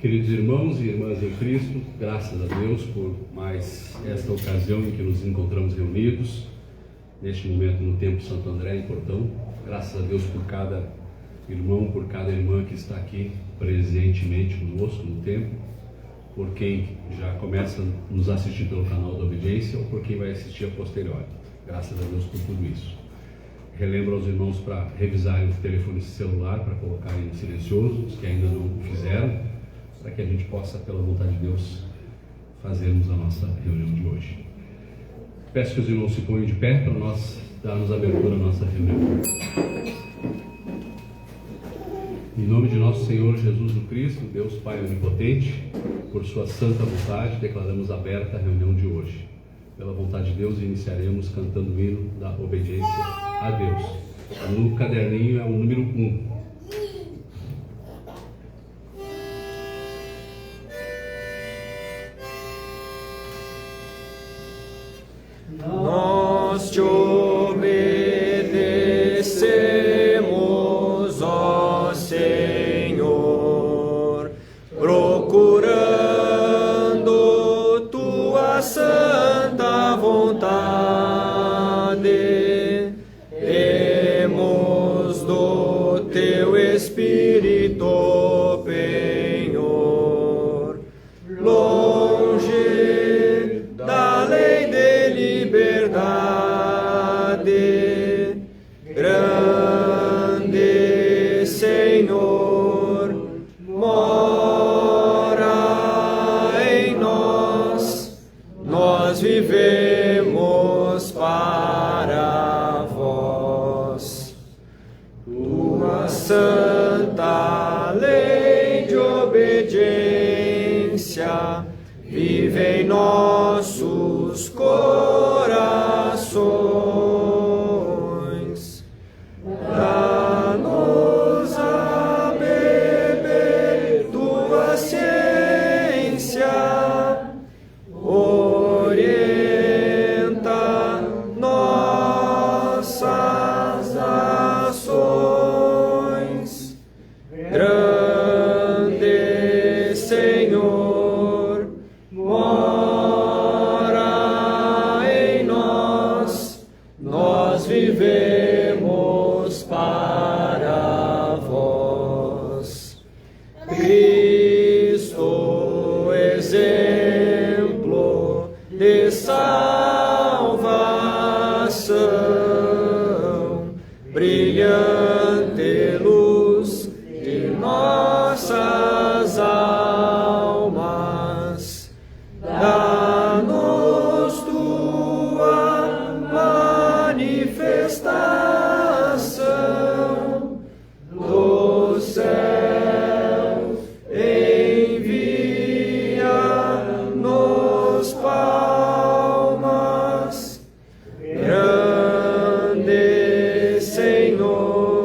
Queridos irmãos e irmãs em Cristo, graças a Deus por mais esta ocasião em que nos encontramos reunidos, neste momento no Templo Santo André, em Portão. Graças a Deus por cada irmão, por cada irmã que está aqui presentemente conosco no templo, por quem já começa a nos assistir pelo canal da Obediência ou por quem vai assistir a posteriori. Graças a Deus por tudo isso. Relembro aos irmãos para revisarem o telefone celular, para colocarem em silencioso, os que ainda não o fizeram, para que a gente possa, pela vontade de Deus, fazermos a nossa reunião de hoje. Peço que os irmãos se ponham de pé para nós darmos abertura à nossa reunião. Em nome de nosso Senhor Jesus Cristo, Deus Pai Onipotente, por sua santa vontade, declaramos aberta a reunião de hoje. Pela vontade de Deus, iniciaremos cantando o hino da obediência a Deus. No caderninho é o número 1. Nós te obedecemos, ó Senhor, procurando tua santa vontade. Temos do teu Espírito penhor, longe da lei de liberdade, grande Senhor, mora em nós, nós vivemos para vós. Tua santa lei de obediência vive em nossos corações. Dá-nos a beber tua ciência, orienta nossas ações. Grande Senhor, mora em nós, nós vivemos para vós. Cristo, exemplo de salvação, brilhante luz de nossas almas, dá-nos tua manifestação do céu, envia-nos palmas. Grande Senhor,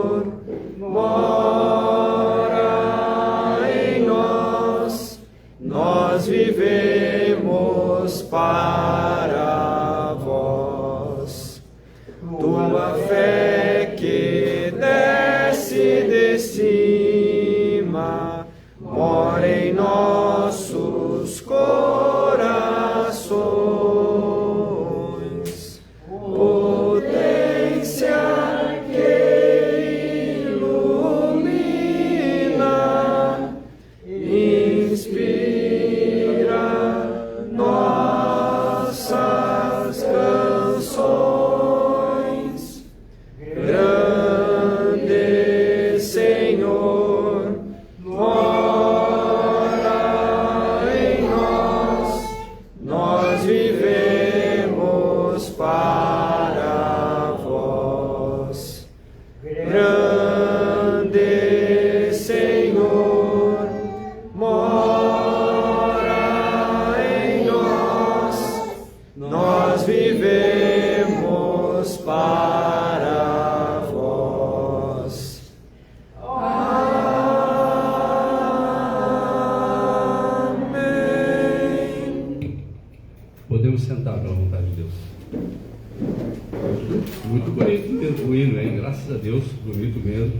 Muito bonito mesmo o hino, hein? Graças a Deus, bonito mesmo.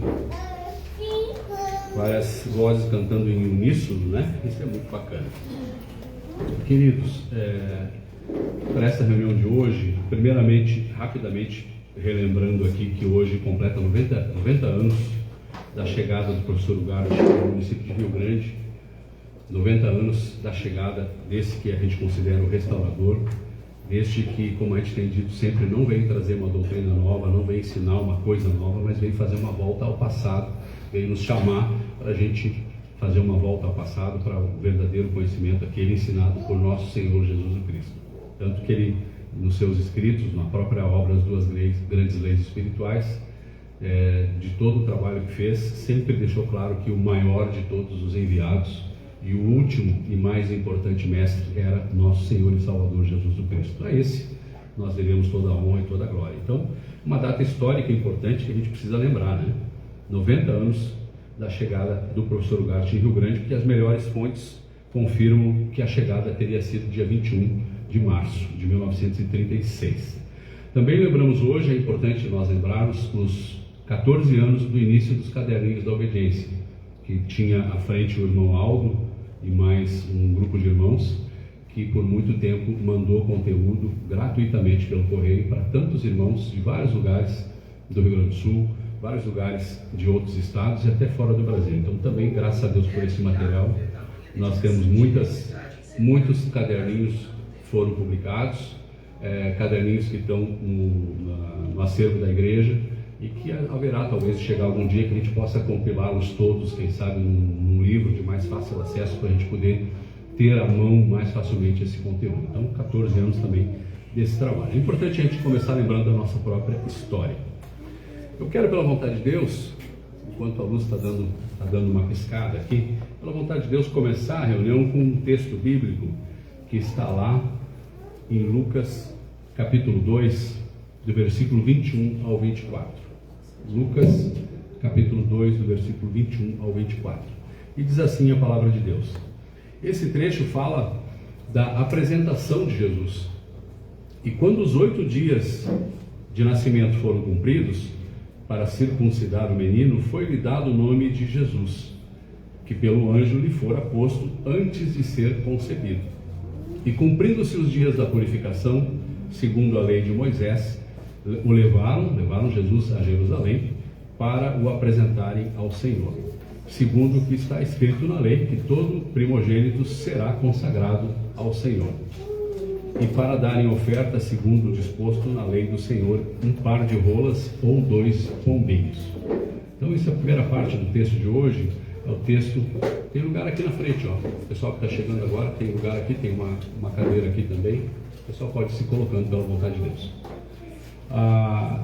Várias vozes cantando em uníssono, né? Isso é muito bacana. Queridos, para essa reunião de hoje, primeiramente, rapidamente, relembrando aqui que hoje completa 90 anos da chegada do professor Ugarte no município de Rio Grande, 90 anos da chegada desse que a gente considera o restaurador, deste que, como a gente tem dito sempre, não veio trazer uma doutrina nova, não veio ensinar uma coisa nova, mas veio fazer uma volta ao passado, veio nos chamar para a gente fazer uma volta ao passado, para o verdadeiro conhecimento, aquele ensinado por nosso Senhor Jesus Cristo. Tanto que ele, nos seus escritos, na própria obra, as duas grandes leis espirituais, de todo o trabalho que fez, sempre deixou claro que o maior de todos os enviados e o último e mais importante mestre era nosso Senhor e Salvador Jesus Cristo. A esse nós devemos toda a honra e toda a glória. Então, uma data histórica importante que a gente precisa lembrar, né? 90 anos da chegada do professor Ugarte em Rio Grande, porque as melhores fontes confirmam que a chegada teria sido dia 21 de março de 1936. Também lembramos hoje, é importante nós lembrarmos, os 14 anos do início dos Caderninhos da Obediência, que tinha à frente o irmão Aldo e mais um grupo de irmãos que por muito tempo mandou conteúdo gratuitamente pelo correio para tantos irmãos de vários lugares do Rio Grande do Sul, vários lugares de outros estados e até fora do Brasil. Então também, graças a Deus por esse material, nós temos muitos caderninhos foram publicados, caderninhos que estão no acervo da igreja, e que haverá talvez chegar algum dia que a gente possa compilá-los todos, quem sabe num livro de mais fácil acesso, para a gente poder ter à mão mais facilmente esse conteúdo. Então, 14 anos também desse trabalho. É importante a gente começar lembrando da nossa própria história. Eu quero, pela vontade de Deus, enquanto a luz está dando uma piscada aqui, pela vontade de Deus, começar a reunião com um texto bíblico que está lá em Lucas, capítulo 2, do versículo 21 ao 24. Lucas, capítulo 2, do versículo 21 ao 24. E diz assim a palavra de Deus. Esse trecho fala da apresentação de Jesus. E quando os 8 dias de nascimento foram cumpridos, para circuncidar o menino, foi-lhe dado o nome de Jesus, que pelo anjo lhe fora posto antes de ser concebido. E cumprindo-se os dias da purificação, segundo a lei de Moisés, levaram Jesus a Jerusalém para o apresentarem ao Senhor, segundo o que está escrito na lei, que todo primogênito será consagrado ao Senhor, e para darem oferta segundo o disposto na lei do Senhor, um par de rolas ou 2 pombinhos. Então isso é a primeira parte do texto de hoje. É o texto, tem lugar aqui na frente, ó. O pessoal que está chegando agora tem lugar aqui, tem uma cadeira aqui também. O pessoal pode ir se colocando pela vontade de Deus.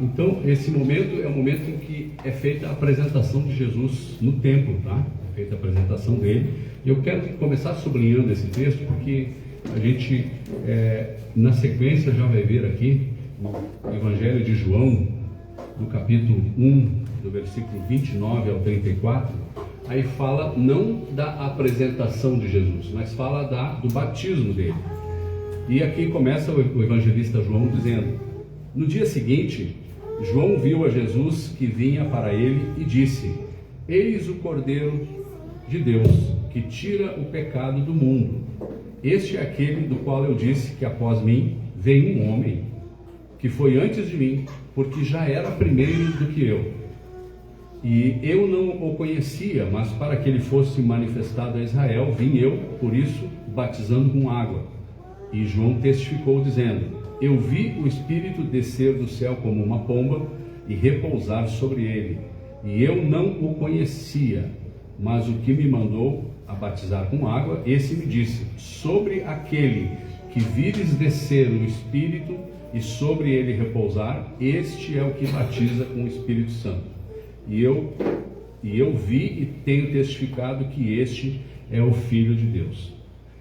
Então, esse momento é o momento em que é feita a apresentação de Jesus no templo, tá? É feita a apresentação dele. E eu quero começar sublinhando esse texto, porque a gente, na sequência, já vai ver aqui no Evangelho de João, no capítulo 1, do versículo 29 ao 34, aí fala não da apresentação de Jesus, mas fala do batismo dele. E aqui começa o evangelista João dizendo: no dia seguinte, João viu a Jesus que vinha para ele e disse: eis o Cordeiro de Deus, que tira o pecado do mundo. Este é aquele do qual eu disse que após mim vem um homem, que foi antes de mim, porque já era primeiro do que eu. E eu não o conhecia, mas para que ele fosse manifestado a Israel, vim eu, por isso, batizando com água. E João testificou dizendo: eu vi o Espírito descer do céu como uma pomba e repousar sobre ele. E eu não o conhecia, mas o que me mandou a batizar com água, esse me disse: sobre aquele que vires descer o Espírito e sobre ele repousar, este é o que batiza com o Espírito Santo. E eu vi e tenho testificado que este é o Filho de Deus.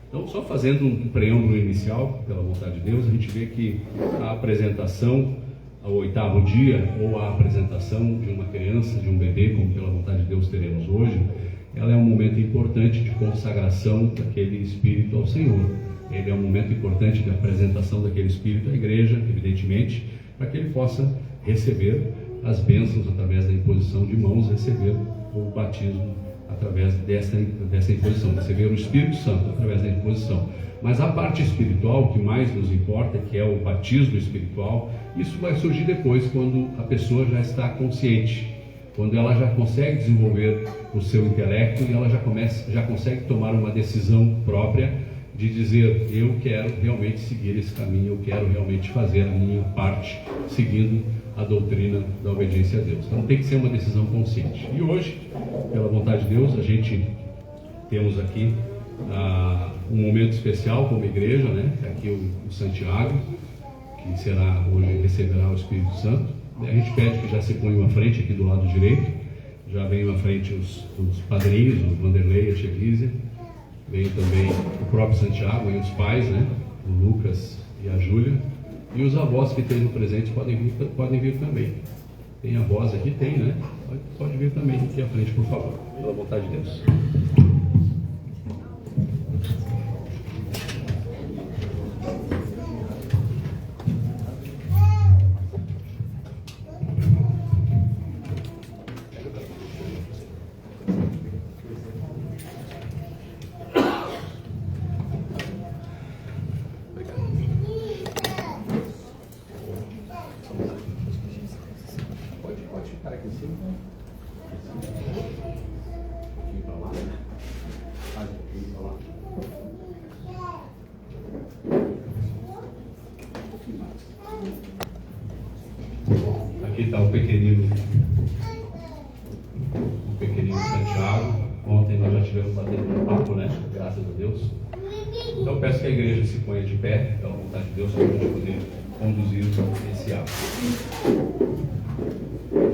Então, só fazendo um preâmbulo inicial, pela vontade de Deus, a gente vê que a apresentação ao 8º dia, ou a apresentação de uma criança, de um bebê, como pela vontade de Deus teremos hoje, ela é um momento importante de consagração daquele Espírito ao Senhor. Ele é um momento importante de apresentação daquele Espírito à igreja, evidentemente, para que ele possa receber as bênçãos através da imposição de mãos, receber o batismo através dessa imposição, receber o Espírito Santo através da imposição. Mas a parte espiritual, que mais nos importa, que é o batismo espiritual, isso vai surgir depois, quando a pessoa já está consciente, quando ela já consegue desenvolver o seu intelecto e ela já consegue tomar uma decisão própria de dizer: eu quero realmente seguir esse caminho, eu quero realmente fazer a minha parte, seguindo a doutrina da obediência a Deus. Então tem que ser uma decisão consciente. E hoje, pela vontade de Deus, a gente temos aqui um momento especial como igreja, né? Aqui o Santiago, que será hoje, receberá o Espírito Santo. A gente pede que já se ponham à frente aqui do lado direito, já venham à frente os padrinhos, o Vanderlei, a Chelísia, venham também o próprio Santiago e os pais, né? O Lucas e a Júlia, e os avós que estejam presentes podem vir também. Tem avós aqui? Tem, né? Pode vir também aqui à frente, por favor, pela vontade de Deus. Aqui está o pequenino Santiago. Ontem nós já tivemos batendo um papo, né? Graças a Deus. Então peço que a igreja se ponha de pé, pela vontade de Deus, para a gente poder conduzir esse ato.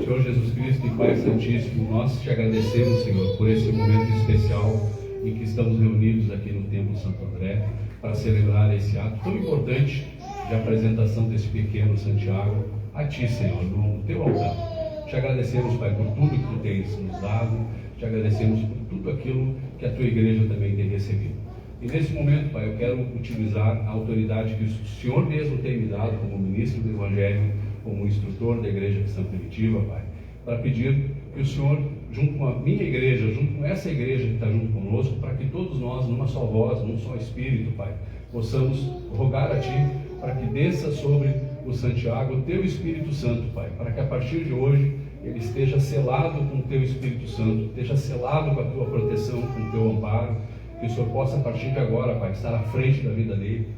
Senhor Jesus Cristo e Pai Santíssimo, nós te agradecemos, Senhor, por esse momento especial em que estamos reunidos aqui no Templo Santo André para celebrar esse ato tão importante de apresentação desse pequeno Santiago a Ti, Senhor, no Teu altar. Te agradecemos, Pai, por tudo que Tu tens nos dado, te agradecemos por tudo aquilo que a Tua igreja também tem recebido. E nesse momento, Pai, eu quero utilizar a autoridade que o Senhor mesmo tem me dado como ministro do Evangelho, como instrutor da Igreja Cristã Primitiva, Pai, para pedir que o Senhor, junto com a minha igreja, junto com essa igreja que está junto conosco, para que todos nós, numa só voz, num só Espírito, Pai, possamos rogar a Ti para que desça sobre o Santiago o Teu Espírito Santo, Pai, para que a partir de hoje ele esteja selado com o Teu Espírito Santo, esteja selado com a Tua proteção, com o Teu amparo, que o Senhor possa a partir de agora, Pai, estar à frente da vida dele,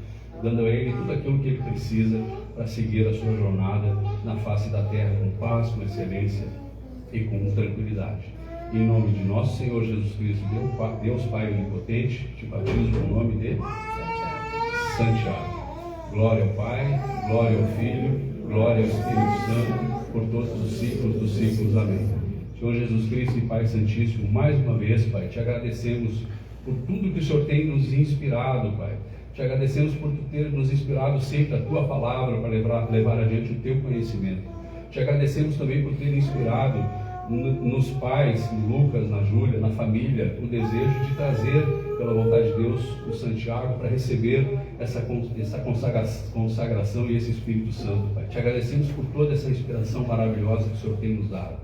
dando a ele tudo aquilo que ele precisa para seguir a sua jornada na face da terra com paz, com excelência e com tranquilidade. Em nome de nosso Senhor Jesus Cristo, Deus Pai Onipotente, te batizo no nome de Santiago. Glória ao Pai, glória ao Filho, glória ao Espírito Santo, por todos os ciclos dos ciclos. Amém. Senhor Jesus Cristo e Pai Santíssimo, mais uma vez, Pai, te agradecemos por tudo que o Senhor tem nos inspirado, Pai. Te agradecemos por ter nos inspirado sempre a Tua palavra para levar adiante o Teu conhecimento. Te agradecemos também por ter inspirado nos pais, no Lucas, na Júlia, na família, o desejo de trazer, pela vontade de Deus, o Santiago para receber essa consagração e esse Espírito Santo, Pai. Te agradecemos por toda essa inspiração maravilhosa que o Senhor tem nos dado.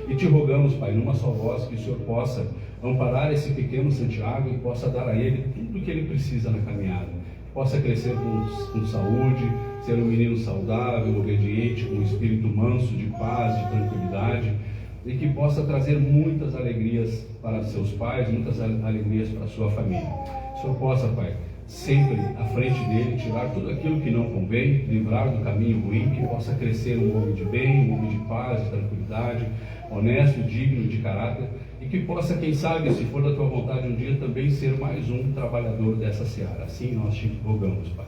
E te rogamos, Pai, numa só voz, que o Senhor possa amparar esse pequeno Santiago e possa dar a ele tudo o que ele precisa na caminhada. Possa crescer com saúde, ser um menino saudável, obediente, com um espírito manso, de paz, de tranquilidade, e que possa trazer muitas alegrias para seus pais, muitas alegrias para a sua família. O Senhor possa, Pai, sempre à frente dele, tirar tudo aquilo que não convém, livrar do caminho ruim, que possa crescer um homem de bem, um homem de paz, de tranquilidade, honesto, digno, de caráter, e que possa, quem sabe, se for da Tua vontade um dia, também ser mais um trabalhador dessa seara. Assim nós te rogamos, Pai.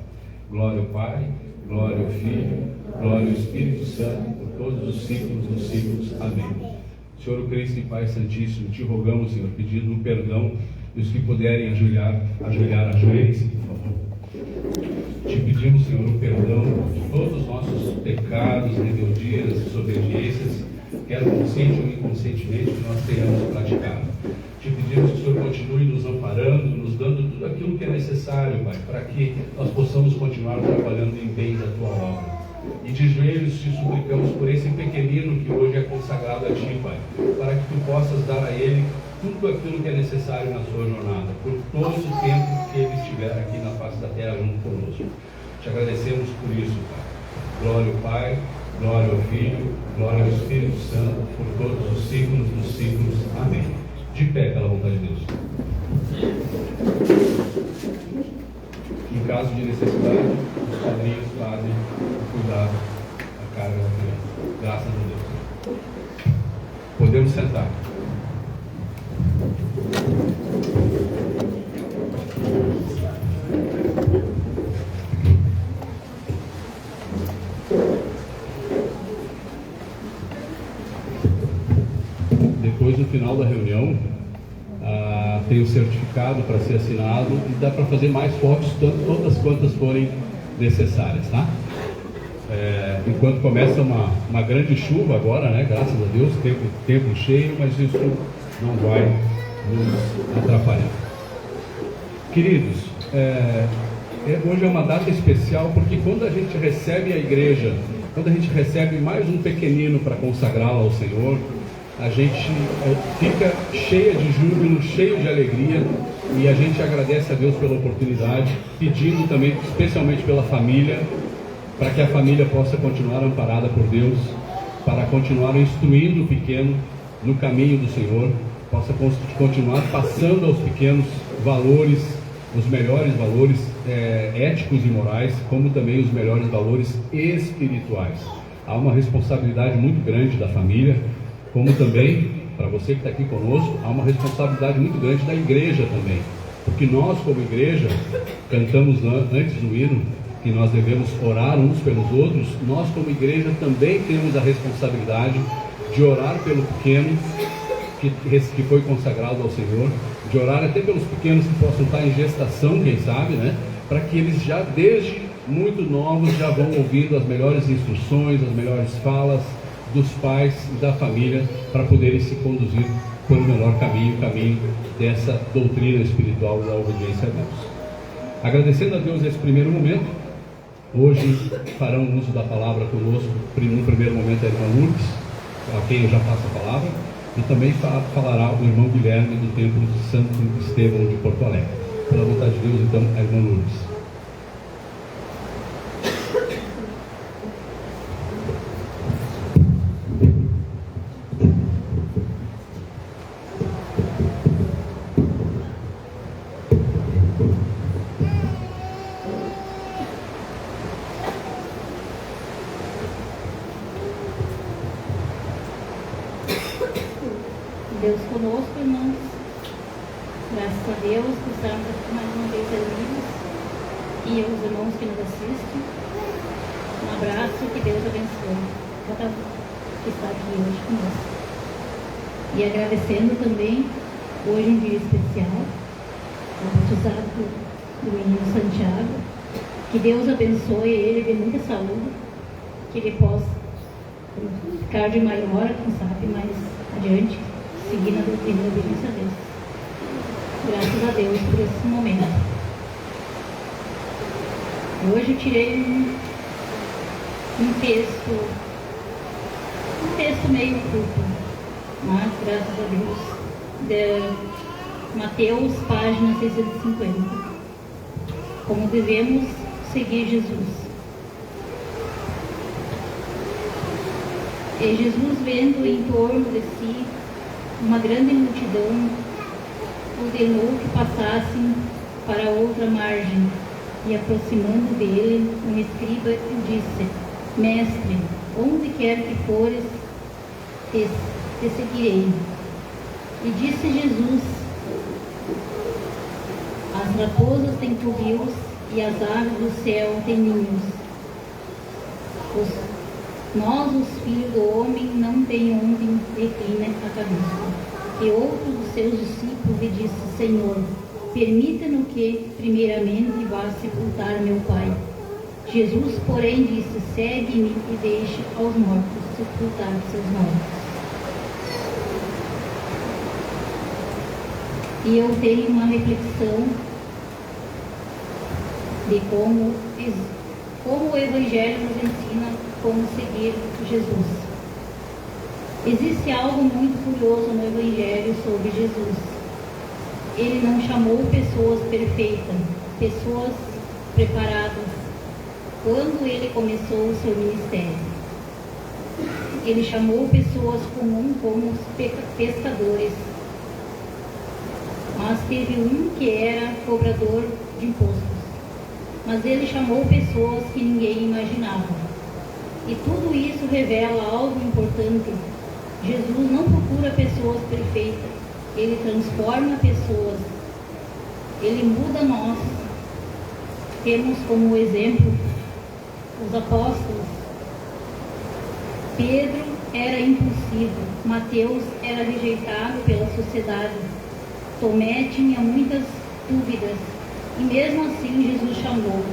Glória ao Pai, glória ao Filho, glória ao Espírito Santo, por todos os ciclos dos ciclos. Amém. Senhor Cristo e Pai Santíssimo, te rogamos, Senhor, pedindo o perdão dos que puderem ajoelhar ajoelhem-se, por favor. Te pedimos, Senhor, o perdão de todos os nossos pecados, rebeldias, desobediências, quer consciente ou inconscientemente, que nós tenhamos praticado. Te pedimos que o Senhor continue nos amparando, nos dando tudo aquilo que é necessário, Pai, para que nós possamos continuar trabalhando em bem da Tua obra. E de joelhos te suplicamos por esse pequenino que hoje é consagrado a Ti, Pai, para que Tu possas dar a ele tudo aquilo que é necessário na sua jornada, por todo o tempo que ele estiver aqui na face da terra junto conosco. Te agradecemos por isso, Pai. Glória ao Pai, glória ao Filho, glória ao Espírito Santo, por todos os séculos dos séculos. Amém. De pé, pela vontade de Deus. Em caso de necessidade, os padrinhos fazem o cuidado da carga da criança. Graças a Deus. Podemos sentar. Depois, no final da reunião, tem o certificado para ser assinado e dá para fazer mais fotos, todas quantas forem necessárias, tá? Enquanto começa uma grande chuva agora, né? Graças a Deus, tempo cheio, mas isso não vai nos atrapalhar. Queridos, hoje é uma data especial porque quando a gente recebe a igreja, quando a gente recebe mais um pequenino para consagrá-lo ao Senhor, a gente fica cheia de júbilo, cheio de alegria, e a gente agradece a Deus pela oportunidade, pedindo também, especialmente pela família, para que a família possa continuar amparada por Deus, para continuar instruindo o pequeno no caminho do Senhor, possa continuar passando aos pequenos valores, os melhores valores éticos e morais, como também os melhores valores espirituais. Há uma responsabilidade muito grande da família, como também, para você que está aqui conosco, há uma responsabilidade muito grande da igreja também, porque nós como igreja, cantamos antes do hino, que nós devemos orar uns pelos outros. Nós como igreja também temos a responsabilidade de orar pelo pequeno que foi consagrado ao Senhor, de orar até pelos pequenos que possam estar em gestação, quem sabe, né? Para que eles já desde muito novos já vão ouvindo as melhores instruções, as melhores falas dos pais e da família, para poderem se conduzir pelo melhor caminho, o caminho dessa doutrina espiritual da obediência a Deus. Agradecendo a Deus nesse primeiro momento, hoje farão uso da palavra conosco, no primeiro momento a irmã Lourdes, a quem eu já passo a palavra, e também falará o irmão Guilherme do Templo de Santo Estevão de Porto Alegre. Pela vontade de Deus, então, a irmã Lourdes. Deus conosco, irmãos. Graças a Deus que estamos aqui mais uma vez reunidos, e aos irmãos que nos assistem. Um abraço, que Deus abençoe cada um que está aqui hoje conosco. E agradecendo também, hoje um dia especial, o batizado do menino Santiago. Que Deus abençoe ele de muita saúde, que ele possa ficar de maior, quem sabe, mais adiante, seguindo a doutrina da obediência a Deus. Graças a Deus por esse momento. Hoje eu tirei um texto meio curto, mas graças a Deus, de Mateus, página 650. Como devemos seguir Jesus. E Jesus, vendo em torno de si uma grande multidão, ordenou que passassem para outra margem, e aproximando dele um escriba disse: Mestre, onde quer que fores, te seguirei. E disse Jesus: as raposas têm covis e as aves do céu têm ninhos. Nós, os filhos do homem, não tem onde reclinar a cabeça. E outro dos seus discípulos lhe disse: Senhor, permita-nos que, primeiramente, vá sepultar meu pai. Jesus, porém, disse: segue-me e deixe aos mortos sepultar seus mortos. E eu tenho uma reflexão de como como o Evangelho nos ensina como seguir Jesus. Existe algo muito curioso no Evangelho sobre Jesus. Ele não chamou pessoas perfeitas, pessoas preparadas, quando ele começou o seu ministério. Ele chamou pessoas comuns como os pescadores, mas teve um que era cobrador de impostos. Mas ele chamou pessoas que ninguém imaginava. E tudo isso revela algo importante. Jesus não procura pessoas perfeitas, ele transforma pessoas, ele muda nós. Temos como exemplo os apóstolos. Pedro era impulsivo, Mateus era rejeitado pela sociedade, Tomé tinha muitas dúvidas, e mesmo assim Jesus chamou,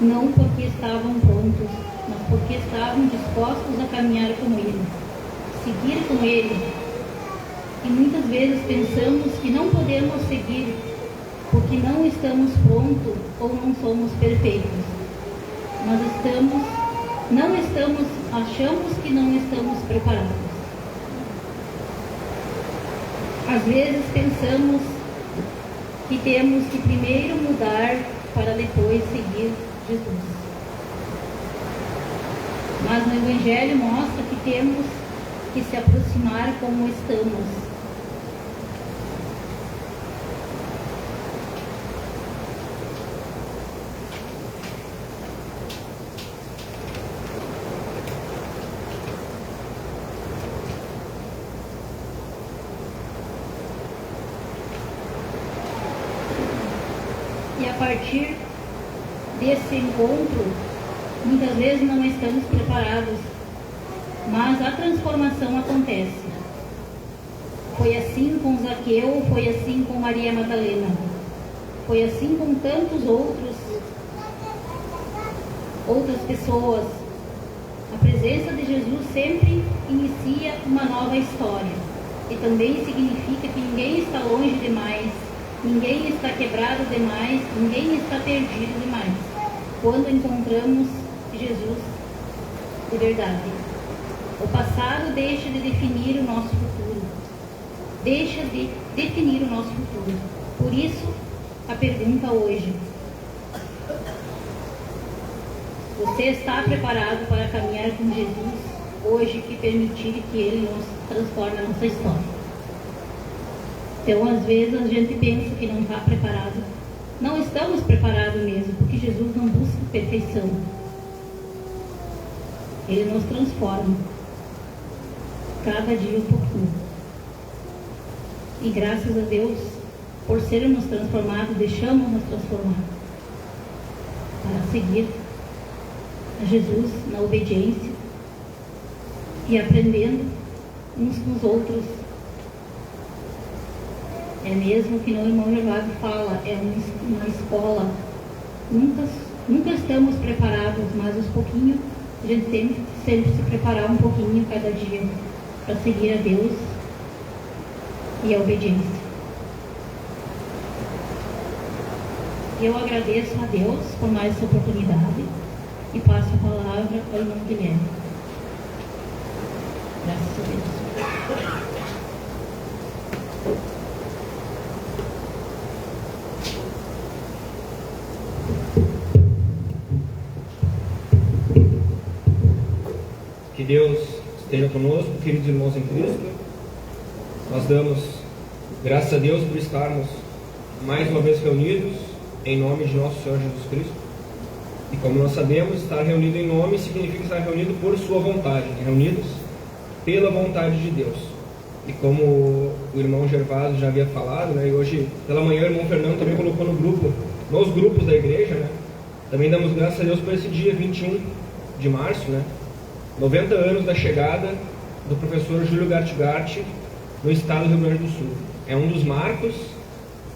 não porque estavam prontos, mas porque estavam dispostos a caminhar com ele, seguir com ele. E muitas vezes pensamos que não podemos seguir porque não estamos prontos ou não somos perfeitos, mas achamos que não estamos preparados. Às vezes pensamos que temos que primeiro mudar para depois seguir Jesus. Mas no Evangelho mostra que temos que se aproximar como estamos. E a partir desse encontro, muitas vezes não estamos preparados, mas a transformação acontece. Foi assim com Zaqueu, foi assim com Maria Madalena, foi assim com tantos outras pessoas. A presença de Jesus sempre inicia uma nova história, e também significa que ninguém está longe demais, ninguém está quebrado demais, ninguém está perdido demais, quando encontramos Jesus de verdade. O passado deixa de definir o nosso futuro. Deixa de definir o nosso futuro. Por isso, a pergunta hoje: você está preparado para caminhar com Jesus hoje, que permitir que Ele nos transforme a nossa história? Então, às vezes, a gente pensa que não está preparado. Não estamos preparados mesmo, porque Jesus não busca perfeição. Ele nos transforma, cada dia um pouquinho. E graças a Deus, por sermos transformados, deixamos nos transformar, para seguir a Jesus na obediência e aprendendo uns com os outros. É mesmo que o irmão Gervásio fala, é uma escola. Nunca estamos preparados, mas aos pouquinhos a gente sempre se preparar um pouquinho cada dia para seguir a Deus e a obediência. Eu agradeço a Deus por mais essa oportunidade e passo a palavra ao irmão Guilherme. Graças a Deus. Que Deus esteja conosco, queridos irmãos em Cristo. Nós damos graças a Deus por estarmos mais uma vez reunidos em nome de nosso Senhor Jesus Cristo. E como nós sabemos, estar reunido em nome significa estar reunido por sua vontade, reunidos pela vontade de Deus. E como o irmão Gervásio já havia falado, né, e hoje pela manhã o irmão Fernando também colocou nos grupos da igreja, né, também damos graças a Deus por esse dia 21 de março, né, 90 anos da chegada do professor Júlio Gartgart no estado do Rio Grande do Sul. É um dos marcos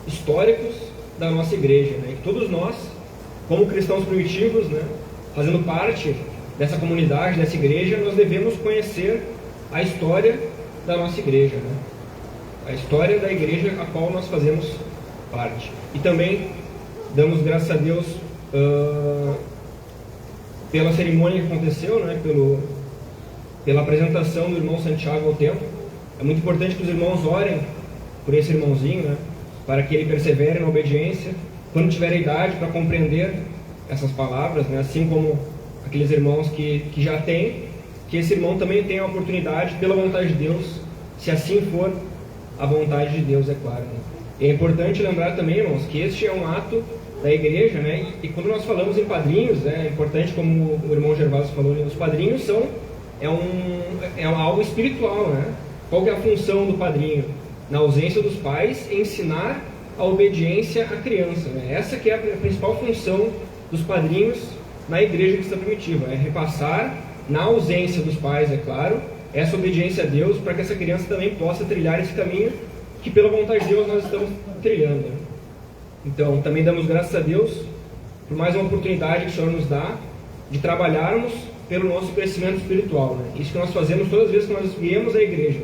históricos da nossa igreja, né? E todos nós, como cristãos primitivos, né, fazendo parte dessa comunidade, dessa igreja, nós devemos conhecer a história da nossa igreja, né? A história da igreja a qual nós fazemos parte. E também damos graças a Deus pela cerimônia que aconteceu, né, pela apresentação do irmão Santiago ao templo. É muito importante que os irmãos orem por esse irmãozinho, né, para que ele persevere na obediência, quando tiver a idade para compreender essas palavras, né, assim como aqueles irmãos que já têm, que esse irmão também tenha a oportunidade, pela vontade de Deus, se assim for a vontade de Deus, é claro. Né. E é importante lembrar também, irmãos, que este é um ato da igreja, né, e quando nós falamos em padrinhos, é importante, como o irmão Gervásio falou, os padrinhos é algo espiritual, né? Qual que é a função do padrinho? Na ausência dos pais, ensinar a obediência à criança, né? Essa que é a principal função dos padrinhos na igreja cristã primitiva, é repassar, na ausência dos pais, é claro, essa obediência a Deus, para que essa criança também possa trilhar esse caminho que pela vontade de Deus nós estamos trilhando, né? Então, também damos graças a Deus por mais uma oportunidade que o Senhor nos dá de trabalharmos pelo nosso crescimento espiritual, né? Isso que nós fazemos todas as vezes que nós viemos à igreja,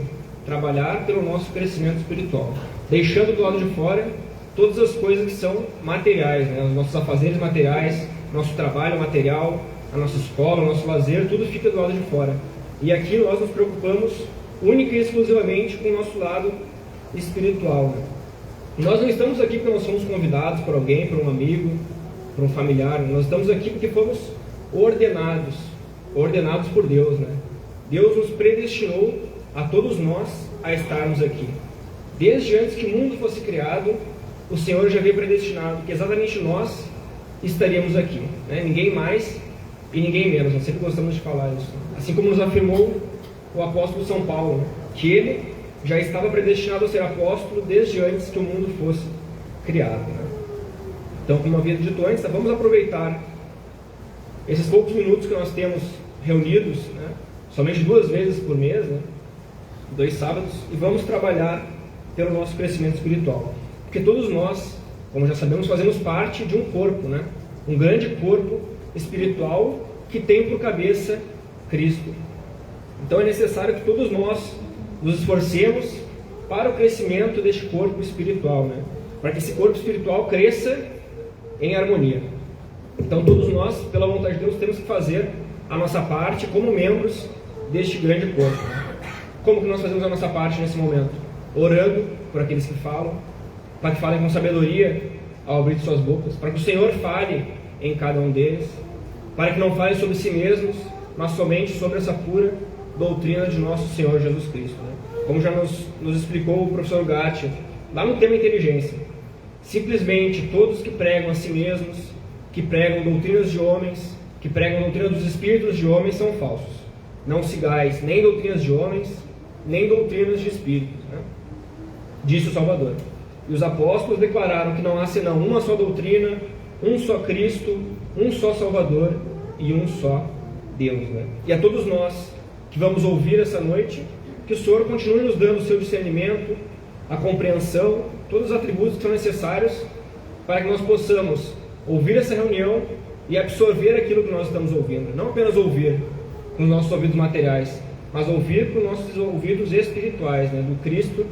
trabalhar pelo nosso crescimento espiritual, deixando do lado de fora todas as coisas que são materiais, né? Os nossos afazeres materiais, nosso trabalho material, a nossa escola, o nosso lazer, tudo fica do lado de fora. E aqui nós nos preocupamos única e exclusivamente com o nosso lado espiritual, né? Nós não estamos aqui porque nós somos convidados por alguém, por um amigo, por um familiar. Nós estamos aqui porque fomos ordenados por Deus, né? Deus nos predestinou a todos nós a estarmos aqui. Desde antes que o mundo fosse criado, o Senhor já havia predestinado que exatamente nós estaríamos aqui, né? Ninguém mais e ninguém menos. Nós sempre gostamos de falar isso. Assim como nos afirmou o apóstolo São Paulo, né? Que ele já estava predestinado a ser apóstolo desde antes que o mundo fosse criado, né? Então, como havia dito antes, vamos aproveitar esses poucos minutos que nós temos reunidos, né? Somente 2 vezes por mês, né? 2 sábados, e vamos trabalhar pelo nosso crescimento espiritual. Porque todos nós, como já sabemos, fazemos parte de um corpo, né? Um grande corpo espiritual que tem por cabeça Cristo. Então é necessário que todos nós nos esforcemos para o crescimento deste corpo espiritual, né? Para que esse corpo espiritual cresça em harmonia. Então todos nós, pela vontade de Deus, temos que fazer a nossa parte como membros deste grande corpo. Como que nós fazemos a nossa parte nesse momento? Orando por aqueles que falam, para que falem com sabedoria ao abrir suas bocas, para que o Senhor fale em cada um deles, para que não falem sobre si mesmos, mas somente sobre essa pura doutrina de nosso Senhor Jesus Cristo, né? Como já nos explicou o professor Gatti, lá no tema inteligência, simplesmente todos que pregam a si mesmos, que pregam doutrinas de homens, que pregam doutrina dos espíritos de homens, são falsos. Não sigais nem doutrinas de homens, nem doutrinas de espíritos, né? Disse o Salvador. E os apóstolos declararam que não há senão uma só doutrina, um só Cristo, um só Salvador e um só Deus, né? E a todos nós que vamos ouvir essa noite, que o Senhor continue nos dando o seu discernimento, a compreensão, todos os atributos que são necessários para que nós possamos ouvir essa reunião e absorver aquilo que nós estamos ouvindo. Não apenas ouvir com os nossos ouvidos materiais, mas ouvir com os nossos ouvidos espirituais, né, do Cristo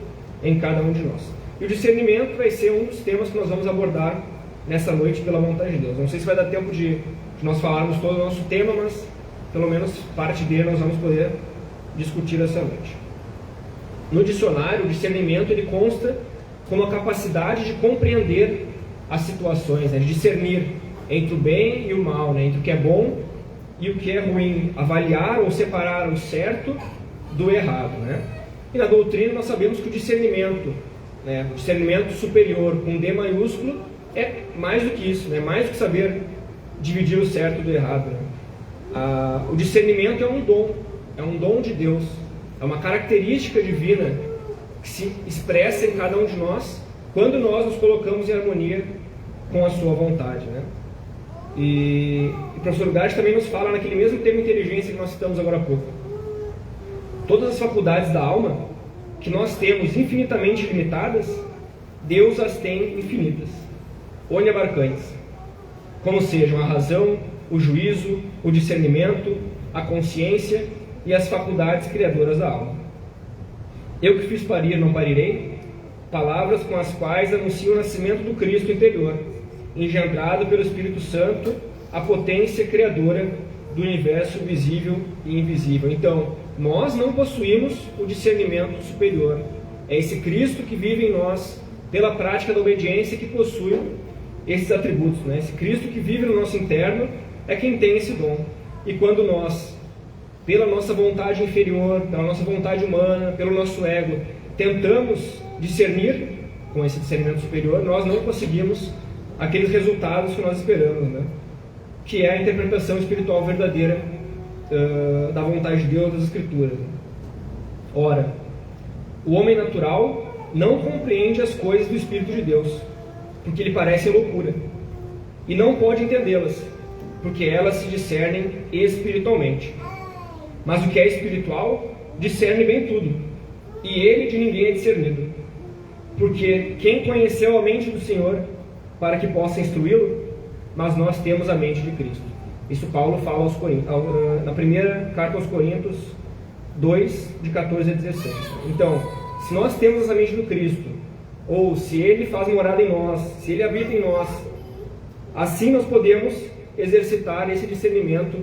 em cada um de nós. E o discernimento vai ser um dos temas que nós vamos abordar nessa noite pela vontade de Deus. Não sei se vai dar tempo de nós falarmos todo o nosso tema, mas pelo menos parte dele nós vamos poder discutir essa noite. No dicionário, o discernimento ele consta como a capacidade de compreender as situações, né, de discernir entre o bem e o mal, né, entre o que é bom e o que é ruim, avaliar ou separar o certo do errado, né? E na doutrina nós sabemos que o discernimento superior com D maiúsculo é mais do que isso, né? Mais do que saber dividir o certo do errado, né? O discernimento é um dom de Deus, é uma característica divina que se expressa em cada um de nós quando nós nos colocamos em harmonia com a sua vontade, né? E o professor Gatti também nos fala naquele mesmo tema inteligência que nós citamos agora há pouco. Todas as faculdades da alma que nós temos infinitamente limitadas, Deus as tem infinitas, oniabarcantes, como sejam a razão, o juízo, o discernimento, a consciência e as faculdades criadoras da alma. Eu que fiz parir, não parirei, palavras com as quais anuncio o nascimento do Cristo interior, engendrado pelo Espírito Santo, a potência criadora do universo visível e invisível. Então, nós não possuímos o discernimento superior. É esse Cristo que vive em nós, pela prática da obediência, que possui esses atributos, né? Esse Cristo que vive no nosso interno é quem tem esse dom. E quando nós, pela nossa vontade inferior, pela nossa vontade humana, pelo nosso ego, tentamos discernir com esse discernimento superior, nós não conseguimos aqueles resultados que nós esperamos, né? Que é a interpretação espiritual verdadeira da vontade de Deus, das Escrituras. Ora, o homem natural não compreende as coisas do Espírito de Deus, porque lhe parecem loucura, e não pode entendê-las, porque elas se discernem espiritualmente. Mas o que é espiritual discerne bem tudo, e ele de ninguém é discernido. Porque quem conheceu a mente do Senhor para que possa instruí-lo? Mas nós temos a mente de Cristo. Isso Paulo fala na primeira carta aos Coríntios 2, de 14 a 16. Então, se nós temos essa mente do Cristo, ou se Ele faz morada em nós, se Ele habita em nós, assim nós podemos exercitar esse discernimento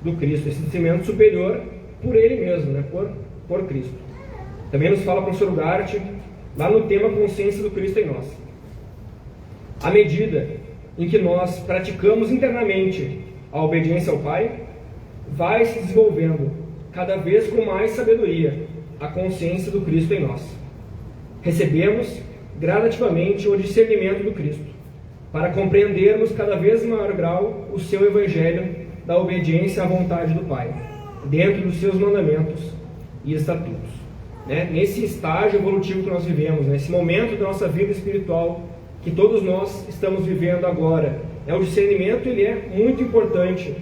do Cristo, esse discernimento superior por Ele mesmo, né? por Cristo. Também nos fala o professor Ugarte, lá no tema Consciência do Cristo em nós. À medida em que nós praticamos internamente a obediência ao Pai, vai se desenvolvendo cada vez com mais sabedoria a consciência do Cristo em nós. Recebemos gradativamente o discernimento do Cristo, para compreendermos cada vez em maior grau o seu Evangelho da obediência à vontade do Pai, dentro dos seus mandamentos e estatutos. Né? Nesse estágio evolutivo que nós vivemos, nesse momento da nossa vida espiritual que todos nós estamos vivendo agora, o discernimento ele é muito importante,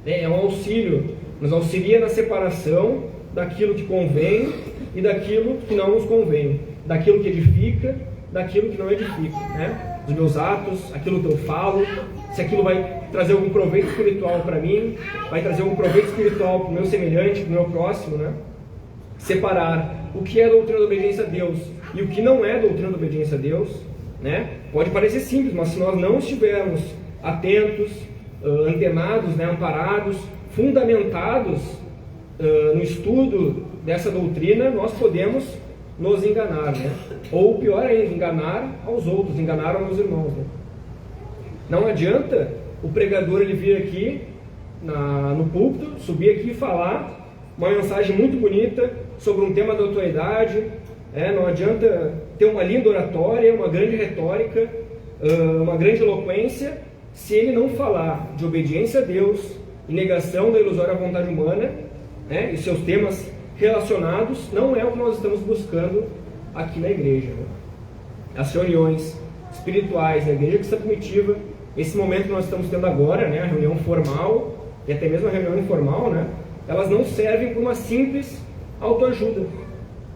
né? É um auxílio, nos auxilia na separação daquilo que convém e daquilo que não nos convém, daquilo que edifica, daquilo que não edifica, né? Dos meus atos, aquilo que eu falo, se aquilo vai trazer algum proveito espiritual para mim, vai trazer algum proveito espiritual para o meu semelhante, para o meu próximo, né? Separar o que é doutrina da obediência a Deus e o que não é doutrina da obediência a Deus, né? Pode parecer simples, mas se nós não estivermos atentos, antenados, né? Amparados, fundamentados no estudo dessa doutrina, nós podemos nos enganar, né? Ou pior ainda, enganar aos outros, enganar aos meus irmãos, né? Não adianta o pregador ele vir aqui no púlpito, subir aqui e falar uma mensagem muito bonita sobre um tema da atualidade, não adianta ter uma linda oratória, uma grande retórica, uma grande eloquência, se ele não falar de obediência a Deus e negação da ilusória vontade humana, né, e seus temas relacionados, não é o que nós estamos buscando aqui na igreja, né? As reuniões espirituais na igreja cristã primitiva, esse momento que nós estamos tendo agora, né, a reunião formal e até mesmo a reunião informal, né, elas não servem para uma simples autoajuda,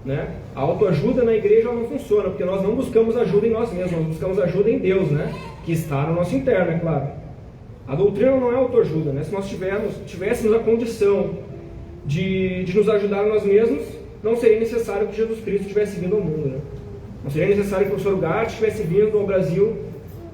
né? A autoajuda na igreja não funciona, porque nós não buscamos ajuda em nós mesmos, nós buscamos ajuda em Deus, né, que está no nosso interno, é claro. A doutrina não é autoajuda, né? Se nós tivéssemos a condição de nos ajudar nós mesmos, não seria necessário que Jesus Cristo tivesse vindo ao mundo, né? Não seria necessário que o professor Ugarte tivesse vindo ao Brasil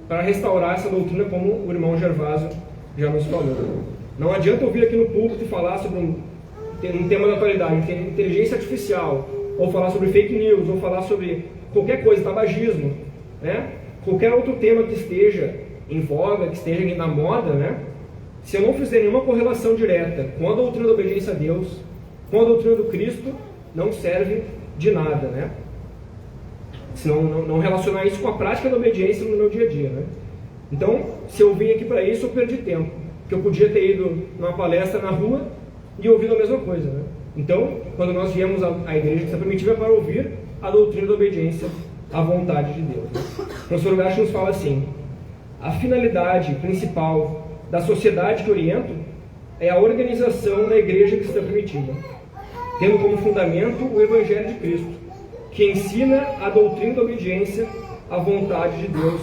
para restaurar essa doutrina, como o irmão Gervásio já nos falou. Não adianta eu vir aqui no púlpito e falar sobre um tema da atualidade, inteligência artificial, ou falar sobre fake news, ou falar sobre qualquer coisa, tabagismo, né? Qualquer outro tema que esteja em voga, que esteja na moda, né? Se eu não fizer nenhuma correlação direta com a doutrina da obediência a Deus, com a doutrina do Cristo, não serve de nada, né? Se não relacionar isso com a prática da obediência no meu dia a dia, né? Então, se eu vim aqui para isso, eu perdi tempo, porque eu podia ter ido numa palestra na rua e ouvido a mesma coisa, né? Então, quando nós viemos à igreja cristã primitiva para ouvir a doutrina da obediência à vontade de Deus, né? O professor Ugarte nos fala assim: a finalidade principal da sociedade que oriento é a organização da igreja cristã primitiva, tendo como fundamento o Evangelho de Cristo, que ensina a doutrina da obediência à vontade de Deus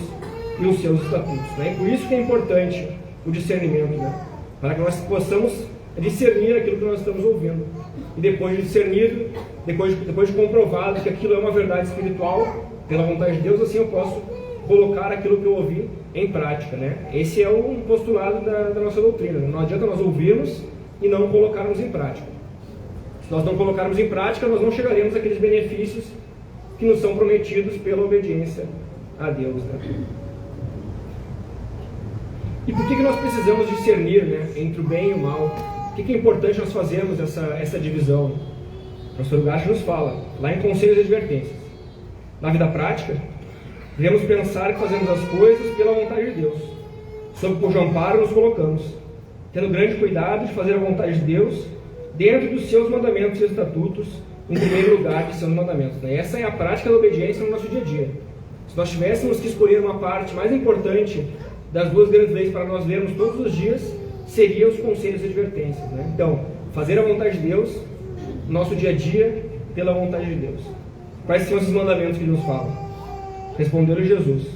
e os seus estatutos, né? E por isso que é importante o discernimento, né? Para que nós possamos discernir aquilo que nós estamos ouvindo. E depois de discernido, depois de comprovado que aquilo é uma verdade espiritual, pela vontade de Deus, assim eu posso colocar aquilo que eu ouvi em prática, né? Esse é o postulado da nossa doutrina. Não adianta nós ouvirmos e não colocarmos em prática. Se nós não colocarmos em prática, nós não chegaremos àqueles benefícios que nos são prometidos pela obediência a Deus, né? E por que nós precisamos discernir, né, entre o bem e o mal? Por que é importante nós fazermos essa divisão? O professor Ugarte nos fala, lá em Conselhos e Advertências. Na vida prática, devemos pensar que fazemos as coisas pela vontade de Deus, sob cujo amparo nos colocamos, tendo grande cuidado de fazer a vontade de Deus dentro dos seus mandamentos e estatutos, em primeiro lugar, que são os mandamentos. Essa é a prática da obediência no nosso dia a dia. Se nós tivéssemos que escolher uma parte mais importante das duas grandes leis para nós vermos todos os dias, seria os conselhos e advertências, né? Então, fazer a vontade de Deus, nosso dia a dia, pela vontade de Deus. Quais são esses mandamentos que nos falam? Respondeu-lhe Jesus: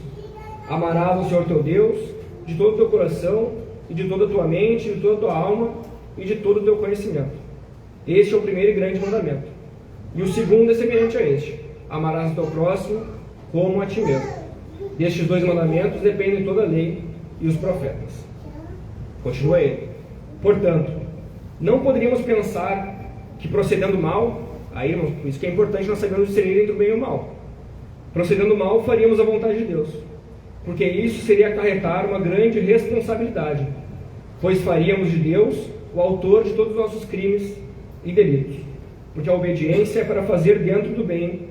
amarás o Senhor teu Deus de todo o teu coração, e de toda a tua mente, e de toda a tua alma, e de todo o teu conhecimento. Este é o primeiro e grande mandamento. E o segundo é semelhante a este: amarás o teu próximo como a ti mesmo. Destes dois mandamentos dependem toda a lei e os profetas. Continua ele: portanto, não poderíamos pensar que procedendo mal, aí, irmãos, por isso que é importante nós sabermos discernir entre o bem e o mal. Procedendo mal, faríamos a vontade de Deus, porque isso seria acarretar uma grande responsabilidade, pois faríamos de Deus o autor de todos os nossos crimes e delitos, porque a obediência é para fazer dentro do bem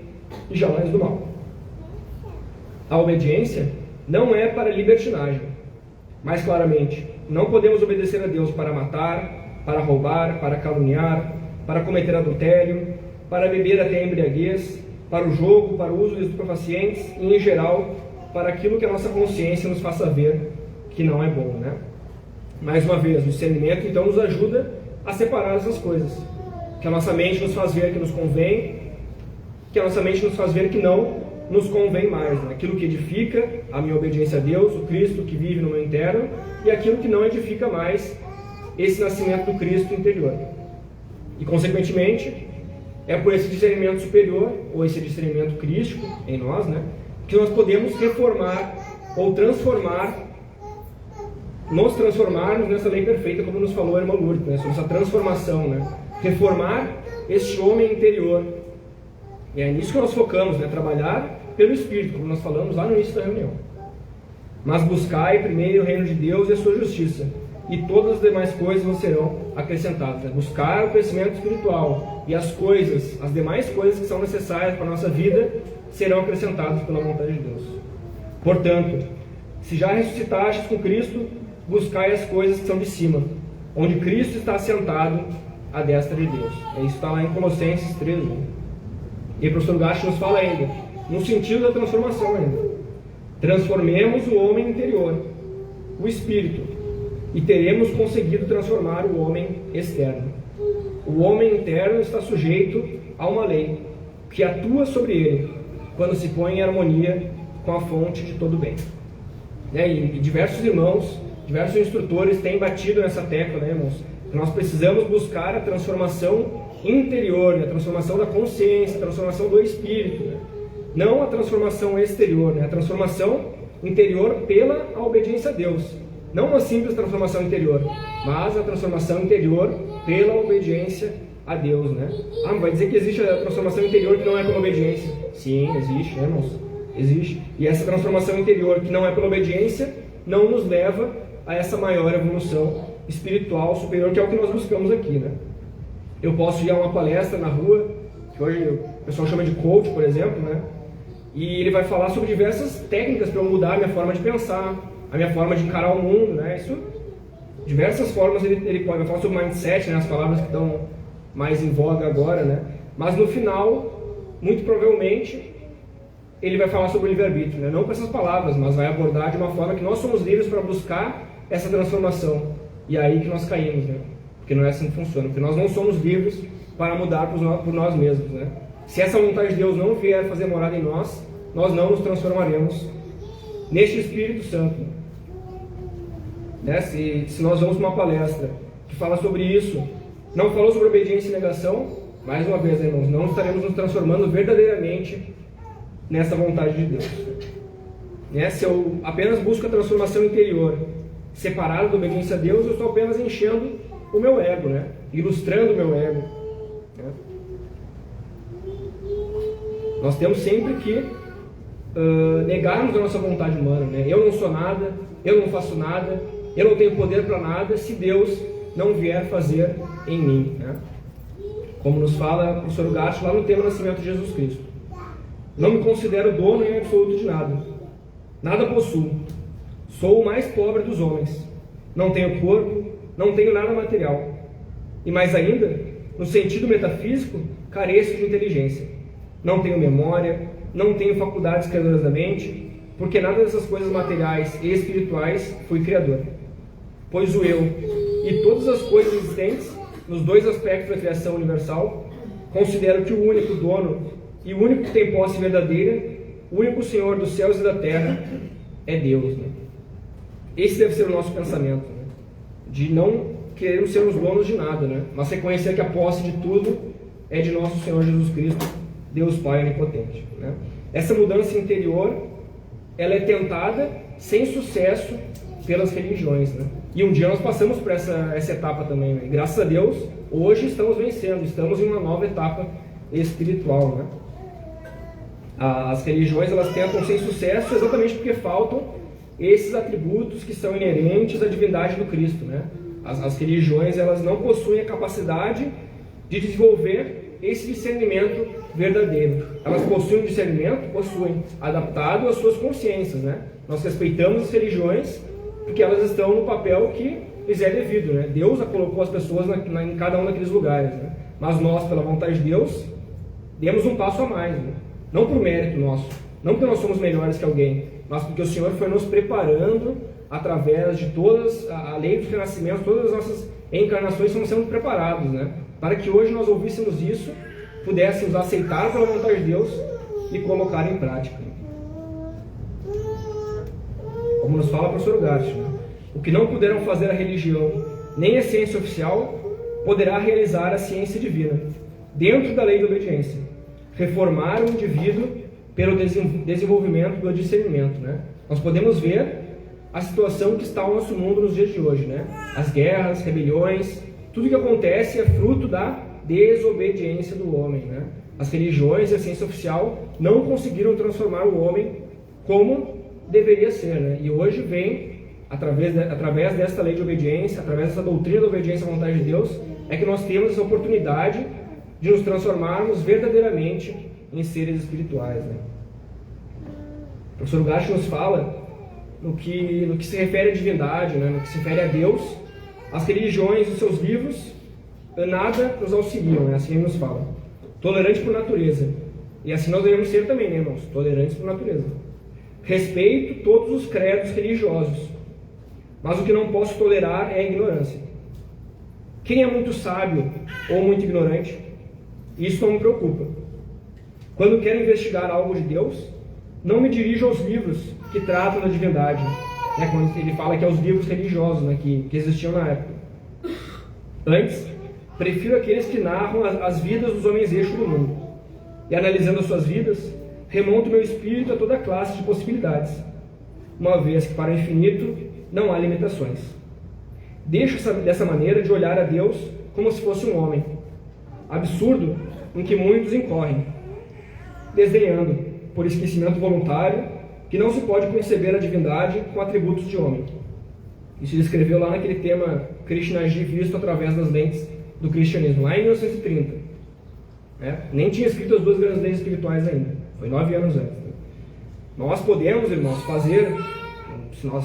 e jamais do mal. A obediência não é para libertinagem. Mais claramente, não podemos obedecer a Deus para matar, para roubar, para caluniar, para cometer adultério, para beber até a embriaguez, para o jogo, para o uso de estupefacientes e, em geral, para aquilo que a nossa consciência nos faça ver que não é bom, né? Mais uma vez, o discernimento, então, nos ajuda a separar essas coisas. Que a nossa mente nos faz ver que nos convém, que a nossa mente nos faz ver que não nos convém mais, né? Aquilo que edifica a minha obediência a Deus, o Cristo que vive no meu interno, e aquilo que não edifica mais esse nascimento do Cristo interior. E, consequentemente, é por esse discernimento superior, ou esse discernimento crístico em nós, né, que nós podemos reformar ou nos transformarmos nessa lei perfeita, como nos falou a irmã Lourdes, né, sobre essa transformação, né, reformar este homem interior. E é nisso que nós focamos, né, trabalhar pelo Espírito, como nós falamos lá no início da reunião. Mas buscai primeiro o reino de Deus e a sua justiça, e todas as demais coisas vos serão acrescentadas. Né? Buscar o crescimento espiritual e as demais coisas que são necessárias para a nossa vida, serão acrescentadas pela vontade de Deus. Portanto, se já ressuscitastes com Cristo, buscai as coisas que são de cima, onde Cristo está assentado à destra de Deus. Isso está lá em Colossenses 3. Né? E o professor Gacho nos fala ainda, no sentido da transformação ainda. Transformemos o homem interior, o espírito, e teremos conseguido transformar o homem externo. O homem interno está sujeito a uma lei que atua sobre ele quando se põe em harmonia com a fonte de todo bem. E diversos irmãos, diversos instrutores têm batido nessa tecla, né, irmãos? Que nós precisamos buscar a transformação interior, né? A transformação da consciência, a transformação do espírito, né? Não a transformação exterior, né? A transformação interior pela obediência a Deus. Não uma simples transformação interior, mas a transformação interior pela obediência a Deus, né? Vai dizer que existe a transformação interior que não é pela obediência. Sim, existe, né, irmãos? Existe. E essa transformação interior que não é pela obediência não nos leva a essa maior evolução espiritual superior, que é o que nós buscamos aqui, né? Eu posso ir a uma palestra na rua, que hoje o pessoal chama de coach, por exemplo, né? E ele vai falar sobre diversas técnicas para eu mudar a minha forma de pensar, a minha forma de encarar o mundo, né? Isso, diversas formas ele pode. Vai falar sobre mindset, né? As palavras que estão mais em voga agora, né? Mas no final, muito provavelmente, ele vai falar sobre o livre-arbítrio, né? Não com essas palavras, mas vai abordar de uma forma que nós somos livres para buscar essa transformação. E é aí que nós caímos, né? Porque não é assim que funciona. Porque nós não somos livres para mudar por nós mesmos, né? Se essa vontade de Deus não vier fazer morada em nós, nós não nos transformaremos neste Espírito Santo. Né? Se nós vamos para uma palestra que fala sobre isso, não falou sobre obediência e negação, mais uma vez, irmãos, não estaremos nos transformando verdadeiramente nessa vontade de Deus. né? Se eu apenas busco a transformação interior, separado da obediência a Deus, eu estou apenas enchendo o meu ego, né? Ilustrando o meu ego, né? Nós temos sempre que negarmos a nossa vontade humana, né? Eu não sou nada, eu não faço nada, eu não tenho poder para nada se Deus não vier fazer em mim, né? Como nos fala o professor Ugarte lá no tema Nascimento de Jesus Cristo. Não me considero dono em absoluto de nada. Nada possuo. Sou o mais pobre dos homens. Não tenho corpo, não tenho nada material. E mais ainda, no sentido metafísico, careço de inteligência. Não tenho memória, não tenho faculdades criadoras da mente, porque nada dessas coisas materiais e espirituais fui criador. Pois o eu e todas as coisas existentes, nos dois aspectos da criação universal, considero que o único dono e o único que tem posse verdadeira, o único Senhor dos céus e da terra, é Deus, né? Esse deve ser o nosso pensamento, né? De não querermos ser os donos de nada, né? Mas reconhecer que a posse de tudo é de nosso Senhor Jesus Cristo, Deus Pai Onipotente, né? Essa mudança interior, ela é tentada sem sucesso pelas religiões, né? E um dia nós passamos por essa etapa também, né? E graças a Deus, hoje estamos vencendo, estamos em uma nova etapa espiritual, né? As religiões, elas tentam sem sucesso exatamente porque faltam esses atributos que são inerentes à divindade do Cristo, né? As religiões, elas não possuem a capacidade de desenvolver esse discernimento verdadeiro. Elas possuem um discernimento, adaptado às suas consciências, né? Nós respeitamos as religiões porque elas estão no papel que lhes é devido, né? Deus colocou as pessoas em cada um daqueles lugares, né? Mas nós, pela vontade de Deus, demos um passo a mais, né? Não por mérito nosso, não porque nós somos melhores que alguém, mas porque o Senhor foi nos preparando através de todas a lei dos renascimentos, todas as nossas encarnações estamos sendo preparados, né? Para que hoje nós ouvíssemos isso, pudéssemos aceitar pela vontade de Deus e colocar em prática. Como nos fala o professor Ugarte, né? O que não puderam fazer a religião nem a ciência oficial, poderá realizar a ciência divina, dentro da lei da obediência. Reformar o indivíduo pelo desenvolvimento do discernimento, né? Nós podemos ver a situação que está o nosso mundo nos dias de hoje, né? As guerras, rebeliões, tudo que acontece é fruto da desobediência do homem, né? As religiões e a ciência oficial não conseguiram transformar o homem como deveria ser, né? E hoje vem, através desta lei de obediência, através dessa doutrina da obediência à vontade de Deus, é que nós temos essa oportunidade de nos transformarmos verdadeiramente em seres espirituais, né? O professor Ugarte nos fala no que se refere à divindade, né? No que se refere a Deus, as religiões e os seus livros nada nos auxiliam, né? Assim ele nos fala. Tolerante por natureza. E assim nós devemos ser também, né, irmãos? Tolerantes por natureza. Respeito todos os credos religiosos, mas o que não posso tolerar é a ignorância. Quem é muito sábio ou muito ignorante, isso não me preocupa. Quando quero investigar algo de Deus, não me dirijo aos livros que tratam da divindade, né? Quando ele fala que é os livros religiosos, né, que existiam na época. Antes, prefiro aqueles que narram as vidas dos homens eixo do mundo. E analisando as suas vidas, remonto meu espírito a toda classe de possibilidades, uma vez que para o infinito não há limitações. Deixo dessa maneira de olhar a Deus como se fosse um homem, absurdo em que muitos incorrem, desdenhando, por esquecimento voluntário, que não se pode conceber a divindade com atributos de homem. Isso ele escreveu lá naquele tema Krishnaji visto através das lentes do cristianismo, lá em 1930. Nem tinha escrito as duas grandes leis espirituais ainda, foi 9 anos antes. Nós podemos, irmãos, fazer, se nós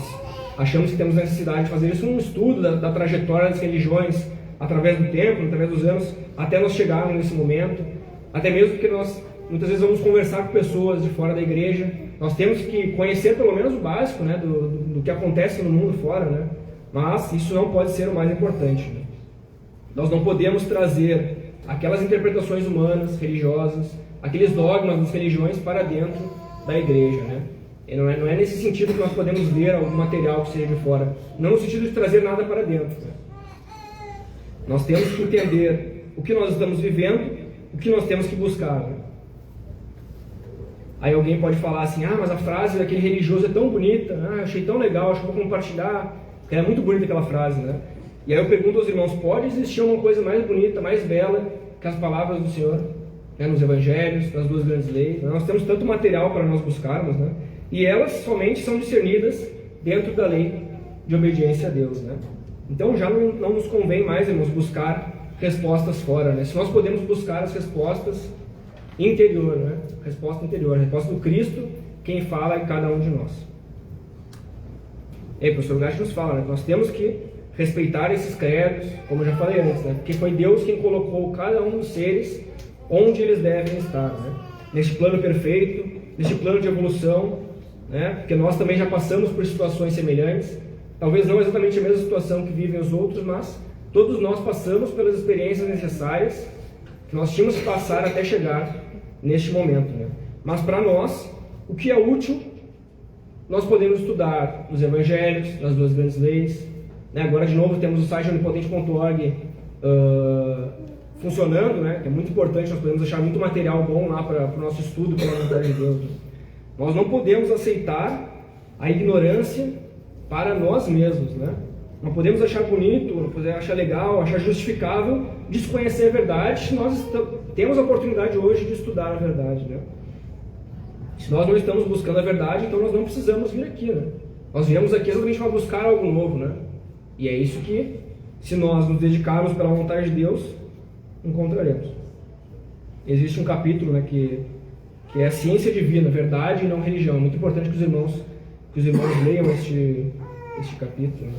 achamos que temos a necessidade de fazer isso, um estudo da trajetória das religiões através do tempo, através dos anos, até nós chegarmos nesse momento, até mesmo porque nós muitas vezes vamos conversar com pessoas de fora da igreja, nós temos que conhecer pelo menos o básico, né, do que acontece no mundo fora, né? Mas isso não pode ser o mais importante, né? Nós não podemos trazer aquelas interpretações humanas, religiosas, aqueles dogmas das religiões para dentro da igreja, né? E não é nesse sentido que nós podemos ler algum material que seja de fora, não no sentido de trazer nada para dentro, né? Nós temos que entender o que nós estamos vivendo, o que nós temos que buscar, né? Aí alguém pode falar assim, mas a frase daquele religioso é tão bonita, achei tão legal, acho que vou compartilhar, porque é muito bonita aquela frase, né? E aí eu pergunto aos irmãos, pode existir uma coisa mais bonita, mais bela que as palavras do Senhor, né? Nos evangelhos, nas 2 grandes leis, né? Nós temos tanto material para nós buscarmos, né? E elas somente são discernidas dentro da lei de obediência a Deus, né? Então já não nos convém mais, irmãos, buscar respostas fora, né? Se nós podemos buscar as respostas interior, né? Resposta interior, a resposta do Cristo, quem fala em cada um de nós. E aí, o professor Gatti nos fala, né? Nós temos que respeitar esses credos, como eu já falei antes, né? Porque foi Deus quem colocou cada um dos seres onde eles devem estar, né? Neste plano perfeito, neste plano de evolução, né? Porque nós também já passamos por situações semelhantes, talvez não exatamente a mesma situação que vivem os outros, mas todos nós passamos pelas experiências necessárias que nós tínhamos que passar até chegar neste momento, né? Mas para nós, o que é útil, nós podemos estudar nos evangelhos, nas 2 grandes leis, né? Agora de novo temos o site onipotente.org funcionando, né? Que é muito importante, nós podemos achar muito material bom lá para o nosso estudo pela vontade de Deus, né? Nós não podemos aceitar a ignorância para nós mesmos, né? Não podemos achar bonito, não podemos achar legal, achar justificável desconhecer a verdade se nós temos a oportunidade hoje de estudar a verdade, né? Se nós não estamos buscando a verdade, então nós não precisamos vir aqui, né? Nós viemos aqui exatamente para buscar algo novo, né? E é isso que, se nós nos dedicarmos pela vontade de Deus, encontraremos. Existe um capítulo, né, que é a ciência divina, verdade e não religião. É muito importante que os irmãos leiam este capítulo, né?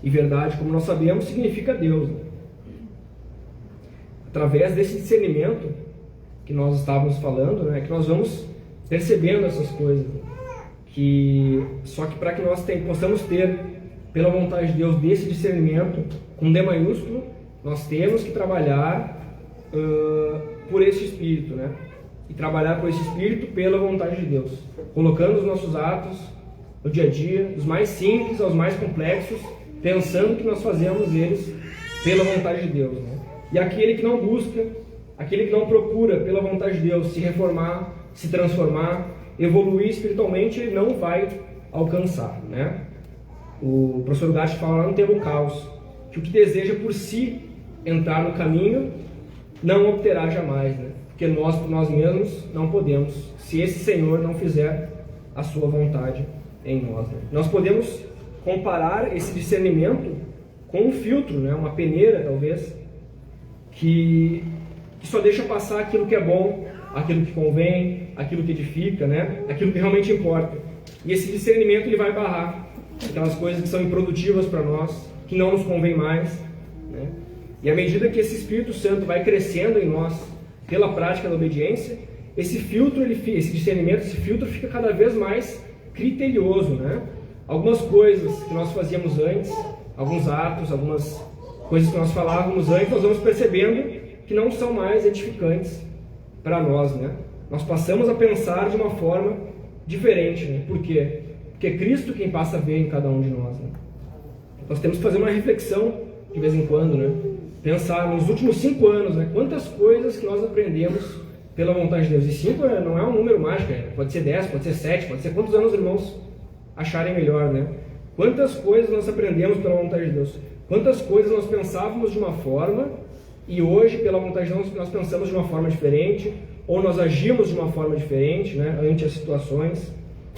E verdade, como nós sabemos, significa Deus, né? Através desse discernimento que nós estávamos falando, né, que nós vamos percebendo essas coisas, né? Só que para que nós possamos ter, pela vontade de Deus, desse discernimento, com D maiúsculo, nós temos que trabalhar por esse Espírito, né? E trabalhar por esse Espírito pela vontade de Deus, colocando os nossos atos no dia a dia, dos mais simples aos mais complexos, pensando que nós fazemos eles pela vontade de Deus, né? E aquele que não busca, aquele que não procura pela vontade de Deus se reformar, se transformar, evoluir espiritualmente, ele não vai alcançar, né? O professor Gatti fala lá no Tema Caos, que o que deseja por si entrar no caminho não obterá jamais, né? Porque nós por nós mesmos não podemos, se esse Senhor não fizer a sua vontade em nós, né? Nós podemos comparar esse discernimento com um filtro, né? Uma peneira, talvez, que só deixa passar aquilo que é bom, aquilo que convém, aquilo que edifica, né? Aquilo que realmente importa. E esse discernimento ele vai barrar aquelas coisas que são improdutivas para nós, que não nos convém mais, né? E à medida que esse Espírito Santo vai crescendo em nós pela prática da obediência, esse filtro, esse discernimento, esse filtro fica cada vez mais criterioso, né? Algumas coisas que nós fazíamos antes, alguns atos, algumas coisas que nós falávamos antes, nós vamos percebendo que não são mais edificantes para nós, né? Nós passamos a pensar de uma forma diferente, né? Por quê? Porque é Cristo quem passa a ver em cada um de nós, né? Nós temos que fazer uma reflexão de vez em quando, né? Pensar nos últimos 5 anos, né? Quantas coisas que nós aprendemos pela vontade de Deus. E 5 não é um número mágico, né? Pode ser 10, pode ser 7, pode ser quantos anos os irmãos acharem melhor, né? Quantas coisas nós aprendemos pela vontade de Deus. Quantas coisas nós pensávamos de uma forma e hoje, pela vontade de Deus, nós pensamos de uma forma diferente, ou nós agimos de uma forma diferente, né? Ante as situações.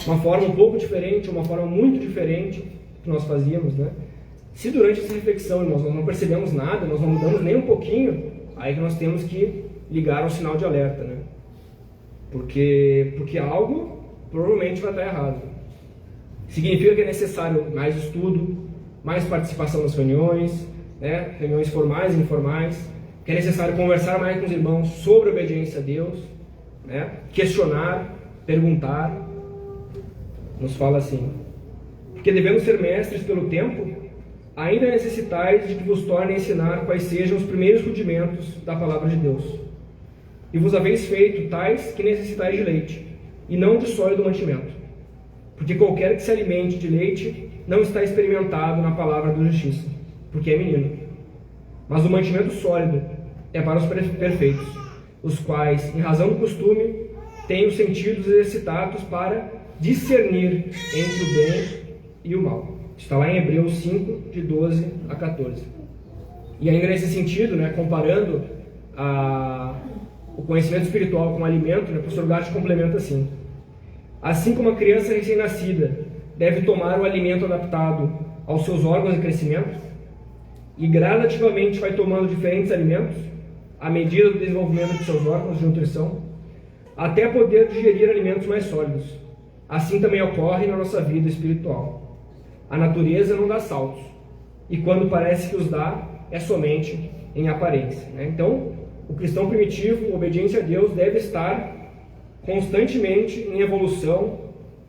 Uma forma um pouco diferente, uma forma muito diferente que nós fazíamos, né? Se durante essa reflexão, irmãos, nós não percebemos nada, nós não mudamos nem um pouquinho, aí que nós temos que ligar ao sinal de alerta, né? Porque algo provavelmente vai estar errado. Significa que é necessário mais estudo, mais participação nas reuniões, né? Reuniões formais e informais, que é necessário conversar mais com os irmãos sobre a obediência a Deus, né? Questionar, perguntar. Nos fala assim: porque devemos ser mestres pelo tempo, ainda necessitais de que vos torne a ensinar quais sejam os primeiros rudimentos da palavra de Deus. E vos haveis feito tais que necessitais de leite, e não de sólido mantimento. Porque qualquer que se alimente de leite não está experimentado na palavra da justiça, porque é menino. Mas o mantimento sólido é para os perfeitos, os quais, em razão do costume, têm os sentidos exercitados para discernir entre o bem e o mal. Está lá em Hebreus 5, de 12 a 14. E ainda nesse sentido, né, comparando o conhecimento espiritual com o alimento, né, o professor Gatti complementa assim: assim como a criança recém-nascida deve tomar o alimento adaptado aos seus órgãos de crescimento, e gradativamente vai tomando diferentes alimentos, à medida do desenvolvimento de seus órgãos de nutrição, até poder digerir alimentos mais sólidos. Assim também ocorre na nossa vida espiritual. A natureza não dá saltos, e quando parece que os dá, é somente em aparência, né? Então, o cristão primitivo, obediente a Deus, deve estar constantemente em evolução,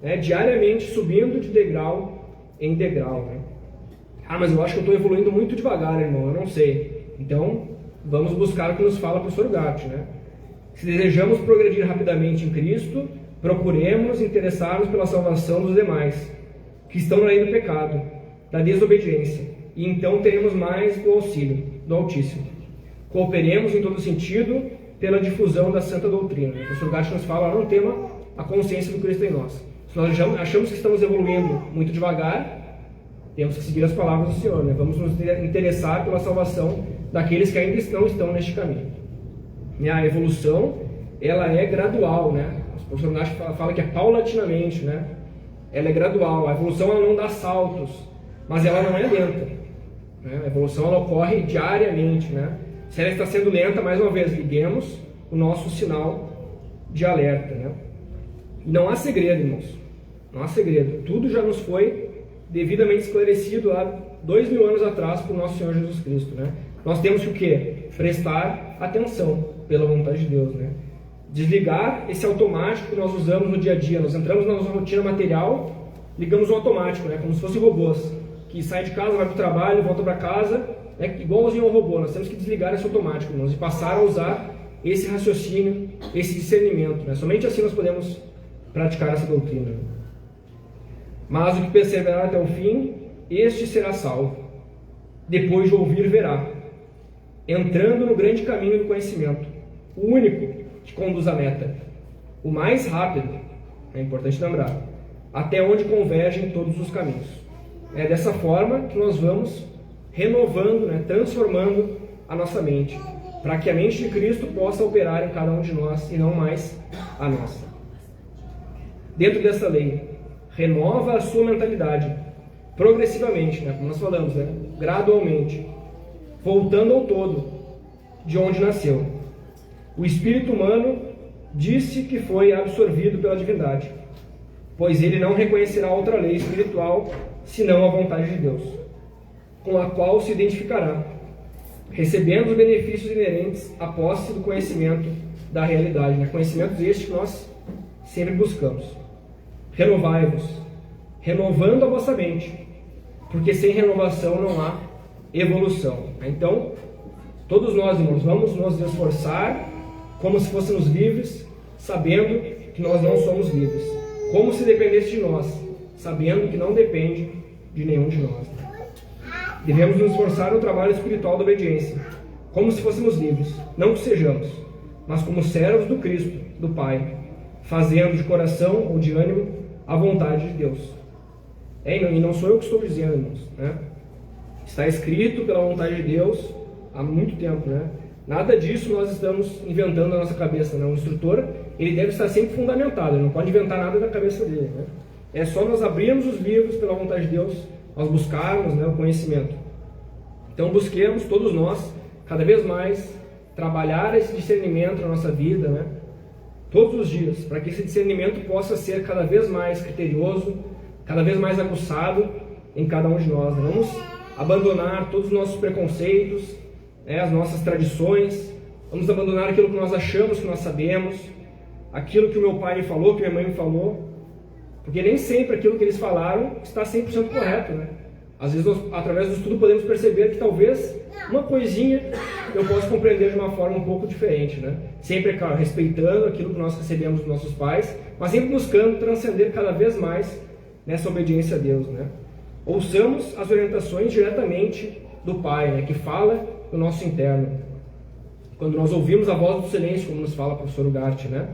né? Diariamente subindo de degrau em degrau, né? Mas eu acho que eu estou evoluindo muito devagar, irmão, eu não sei. Então, vamos buscar o que nos fala o professor Gatti, né? Se desejamos progredir rapidamente em Cristo, procuremos interessar-nos pela salvação dos demais, que estão na lei do pecado, da desobediência, e então teremos mais do auxílio do Altíssimo. Cooperemos em todo sentido pela difusão da santa doutrina. O professor Gatti nos fala lá no tema a consciência do Cristo em nós. Se nós achamos que estamos evoluindo muito devagar, temos que seguir as palavras do Senhor, né? Vamos nos interessar pela salvação daqueles que ainda não estão neste caminho. E a evolução, ela é gradual, né? O professor Gatti fala que é paulatinamente, né? Ela é gradual. A evolução, ela não dá saltos, mas ela não é lenta, né? A evolução, ela ocorre diariamente, né? Se ela está sendo lenta, mais uma vez, liguemos o nosso sinal de alerta, né? Não há segredo, irmãos. Não há segredo. Tudo já nos foi devidamente esclarecido há 2000 anos atrás por nosso Senhor Jesus Cristo, né? Nós temos que o quê? Prestar atenção pela vontade de Deus, né? Desligar esse automático que nós usamos no dia a dia. Nós entramos na nossa rotina material, ligamos o automático, né? Como se fossem robôs, que sai de casa, vai para o trabalho, volta para casa, né? Igualzinho ao robô. Nós temos que desligar esse automático, irmãos, e passar a usar esse raciocínio, esse discernimento, né? Somente assim nós podemos praticar essa doutrina. Mas o que perseverar até o fim, este será salvo. Depois de ouvir, verá, entrando no grande caminho do conhecimento, o único que conduz à meta, o mais rápido, é importante lembrar, até onde convergem todos os caminhos. É dessa forma que nós vamos renovando, né, transformando a nossa mente, para que a mente de Cristo possa operar em cada um de nós e não mais a nossa. Dentro dessa lei, renova a sua mentalidade progressivamente, né, como nós falamos, né, gradualmente, voltando ao todo de onde nasceu. O espírito humano disse que foi absorvido pela divindade, pois ele não reconhecerá outra lei espiritual senão a vontade de Deus, com a qual se identificará, recebendo os benefícios inerentes à posse do conhecimento da realidade, né? Conhecimentos estes que nós sempre buscamos. Renovai-vos, renovando a vossa mente, porque sem renovação não há evolução. Então, todos nós, irmãos, vamos nos esforçar como se fôssemos livres, sabendo que nós não somos livres. Como se dependesse de nós, sabendo que não depende de nenhum de nós. Devemos nos esforçar no trabalho espiritual da obediência, como se fôssemos livres, não que sejamos, mas como servos do Cristo, do Pai, fazendo de coração ou de ânimo a vontade de Deus. E não sou eu que estou dizendo, irmãos, né? Está escrito pela vontade de Deus há muito tempo, né? Nada disso nós estamos inventando na nossa cabeça, né? O instrutor, ele deve estar sempre fundamentado, ele não pode inventar nada da cabeça dele, né? É só nós abrirmos os livros pela vontade de Deus, nós buscarmos, né, o conhecimento. Então busquemos, todos nós, cada vez mais, trabalhar esse discernimento na nossa vida, né? Todos os dias, para que esse discernimento possa ser cada vez mais criterioso, cada vez mais aguçado em cada um de nós. Né? Vamos abandonar todos os nossos preconceitos, né, as nossas tradições, vamos abandonar aquilo que nós achamos que nós sabemos, aquilo que o meu pai me falou, que minha mãe me falou, porque nem sempre aquilo que eles falaram está 100% correto, né? Às vezes, nós, através do estudo, podemos perceber que talvez uma coisinha eu possa compreender de uma forma um pouco diferente, né? Sempre, claro, respeitando aquilo que nós recebemos dos nossos pais, mas sempre buscando transcender cada vez mais nessa obediência a Deus, né? Ouçamos as orientações diretamente do Pai, né? Que fala no nosso interno. quando nós ouvimos a voz do silêncio, como nos fala o professor Ugarte, né?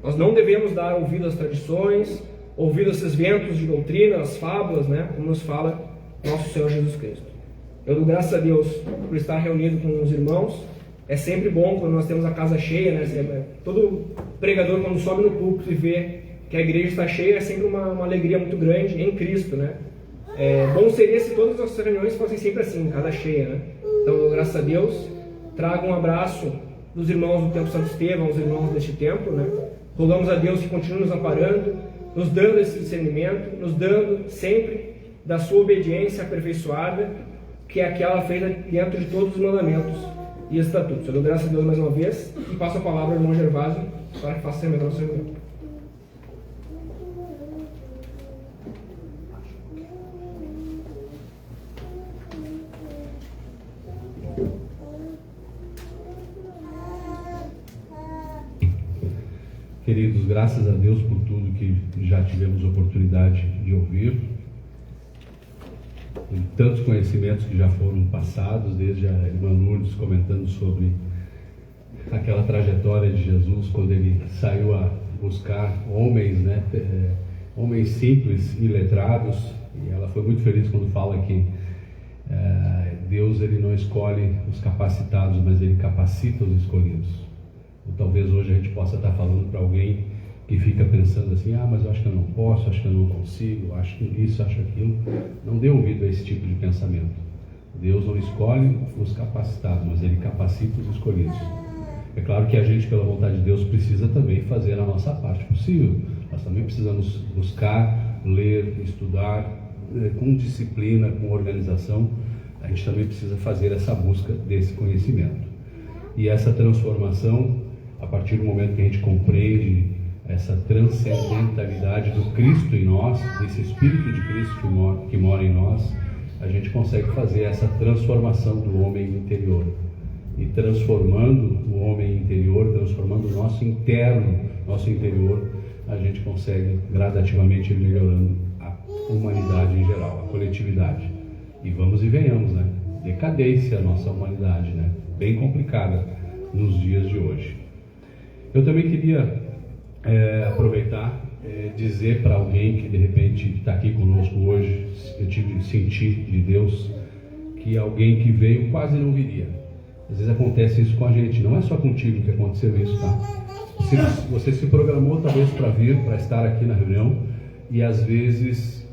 Nós não devemos dar ouvido às tradições, ouvido a esses ventos de doutrina, às fábulas, né? Como nos fala nosso Senhor Jesus Cristo. Eu dou graças a Deus por estar reunido com os irmãos. É sempre bom quando nós temos a casa cheia, né? Todo pregador, quando sobe no púlpito e vê que a igreja está cheia, é sempre uma alegria muito grande em Cristo, né? Bom seria se todas as reuniões fossem sempre assim, casa cheia, né? Então, graças a Deus, trago um abraço dos irmãos do Tempo Santo Estevão, os irmãos deste tempo, né? Rogamos a Deus que continue nos amparando, nos dando esse discernimento, nos dando sempre da sua obediência aperfeiçoada, que é aquela feita dentro de todos os mandamentos e estatutos. Eu dou graças a Deus mais uma vez e passo a palavra ao irmão Gervásio para que faça a nossa reunião. Queridos, graças a Deus por tudo que já tivemos oportunidade de ouvir, e tantos conhecimentos que já foram passados, desde a irmã Lourdes comentando sobre aquela trajetória de Jesus, quando ele saiu a buscar homens, né, homens simples e letrados, e ela foi muito feliz quando fala que Deus ele não escolhe os capacitados, mas ele capacita os escolhidos. Ou talvez hoje a gente possa estar falando para alguém que fica pensando assim, mas eu acho que eu não posso, acho que eu não consigo, acho que isso, acho aquilo. Não dê ouvido a esse tipo de pensamento. Deus não escolhe os capacitados, mas ele capacita os escolhidos. É claro que a gente, pela vontade de Deus, precisa também fazer a nossa parte possível. Nós também precisamos buscar, ler, estudar, com disciplina, com organização. A gente também precisa fazer essa busca desse conhecimento. E essa transformação, a partir do momento que a gente compreende essa transcendentalidade do Cristo em nós, desse Espírito de Cristo que mora em nós, a gente consegue fazer essa transformação do homem interior. E transformando o homem interior, transformando o nosso interior, a gente consegue gradativamente ir melhorando a humanidade em geral, a coletividade. E vamos e venhamos, né? Decadência a nossa humanidade, né? Bem complicada nos dias de hoje. Eu também queria aproveitar, dizer para alguém que de repente está aqui conosco hoje, eu tive que sentir de Deus que alguém que veio quase não viria. Às vezes acontece isso com a gente, não é só contigo que aconteceu isso, tá? Você se programou talvez para vir, para estar aqui na reunião, e às vezes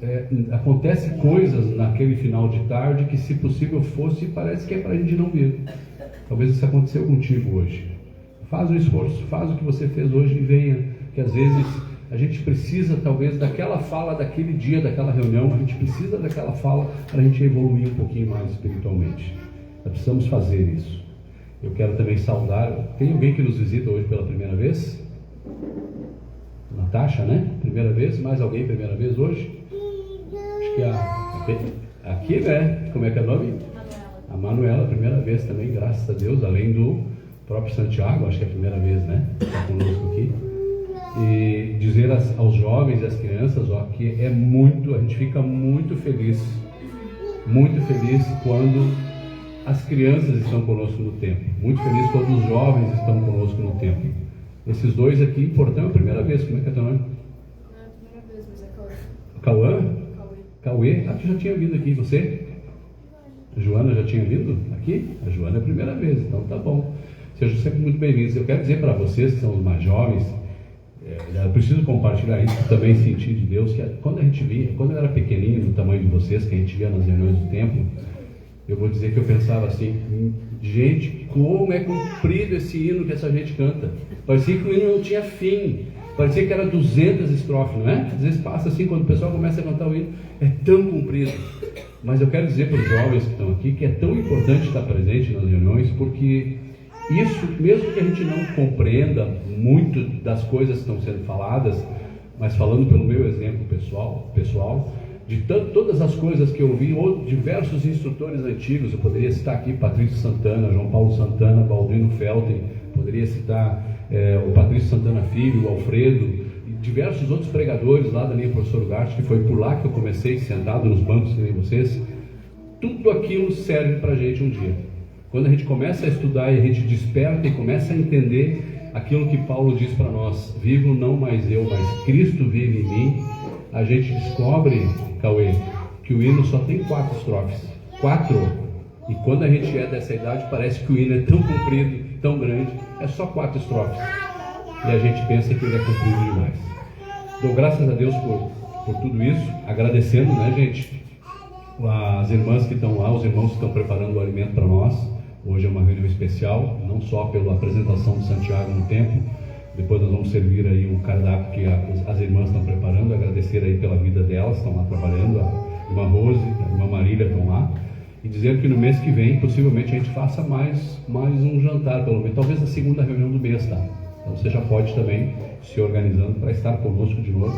acontece coisas naquele final de tarde que, se possível fosse, parece que é para a gente não vir. Talvez isso aconteceu contigo hoje. Faz o esforço, faz o que você fez hoje e venha, que às vezes a gente precisa talvez daquela fala daquele dia, daquela reunião, a gente precisa daquela fala para a gente evoluir um pouquinho mais espiritualmente. Nós precisamos fazer isso. Eu quero também saudar, tem alguém que nos visita hoje pela primeira vez? Natasha, né? Primeira vez, mais alguém primeira vez hoje? Acho que aqui, né? Como é que é o nome? A Manuela, primeira vez também, graças a Deus, além do próprio Santiago, acho que é a primeira vez, né? Está conosco aqui. E dizer aos jovens e às crianças, que a gente fica muito feliz quando as crianças estão conosco no templo, muito feliz quando os jovens estão conosco no templo. Esses dois aqui, portanto, é a primeira vez. Como é que é teu nome? Não é a primeira vez, mas é Cauã. Cauã? Cauê? Tu já tinha vindo aqui, você? A Joana já tinha vindo aqui? A Joana é a primeira vez, então tá bom. Sejam sempre muito bem-vindos. Eu quero dizer para vocês que são os mais jovens, eu preciso compartilhar isso, também sentir de Deus, que quando eu era pequenininho, do tamanho de vocês, que a gente via nas reuniões do templo, eu vou dizer que eu pensava assim, gente, como é comprido esse hino que essa gente canta. Parecia que o hino não tinha fim, parecia que era 200 estrofes, não é? Às vezes passa assim, quando o pessoal começa a cantar o hino, é tão comprido. Mas eu quero dizer para os jovens que estão aqui que é tão importante estar presente nas reuniões, porque isso, mesmo que a gente não compreenda muito das coisas que estão sendo faladas, mas falando pelo meu exemplo pessoal, de todas as coisas que eu vi, ou diversos instrutores antigos, eu poderia citar aqui Patrício Santana, João Paulo Santana, Baldino Felten, poderia citar o Patrício Santana Filho, o Alfredo, e diversos outros pregadores lá da linha Professor Ugarte, que foi por lá que eu comecei, sentado nos bancos que nem vocês. Tudo aquilo serve para a gente um dia. Quando a gente começa a estudar e a gente desperta e começa a entender aquilo que Paulo diz para nós, vivo não mais eu, mas Cristo vive em mim, a gente descobre, Cauê, que o hino só tem 4 estrofes. 4. E quando a gente é dessa idade, parece que o hino é tão comprido, tão grande, é só 4 estrofes. E a gente pensa que ele é comprido demais. Dou graças a Deus por tudo isso, agradecendo, né, gente, as irmãs que estão lá, os irmãos que estão preparando o alimento para nós. Hoje é uma reunião especial, não só pela apresentação de Santiago no templo, depois nós vamos servir aí um cardápio que as irmãs estão preparando, agradecer aí pela vida delas, estão lá trabalhando, a irmã Rose, a irmã Marília estão lá, e dizer que no mês que vem, possivelmente, a gente faça mais um jantar, pelo menos, talvez a segunda reunião do mês, tá? Então você já pode também se organizando para estar conosco de novo,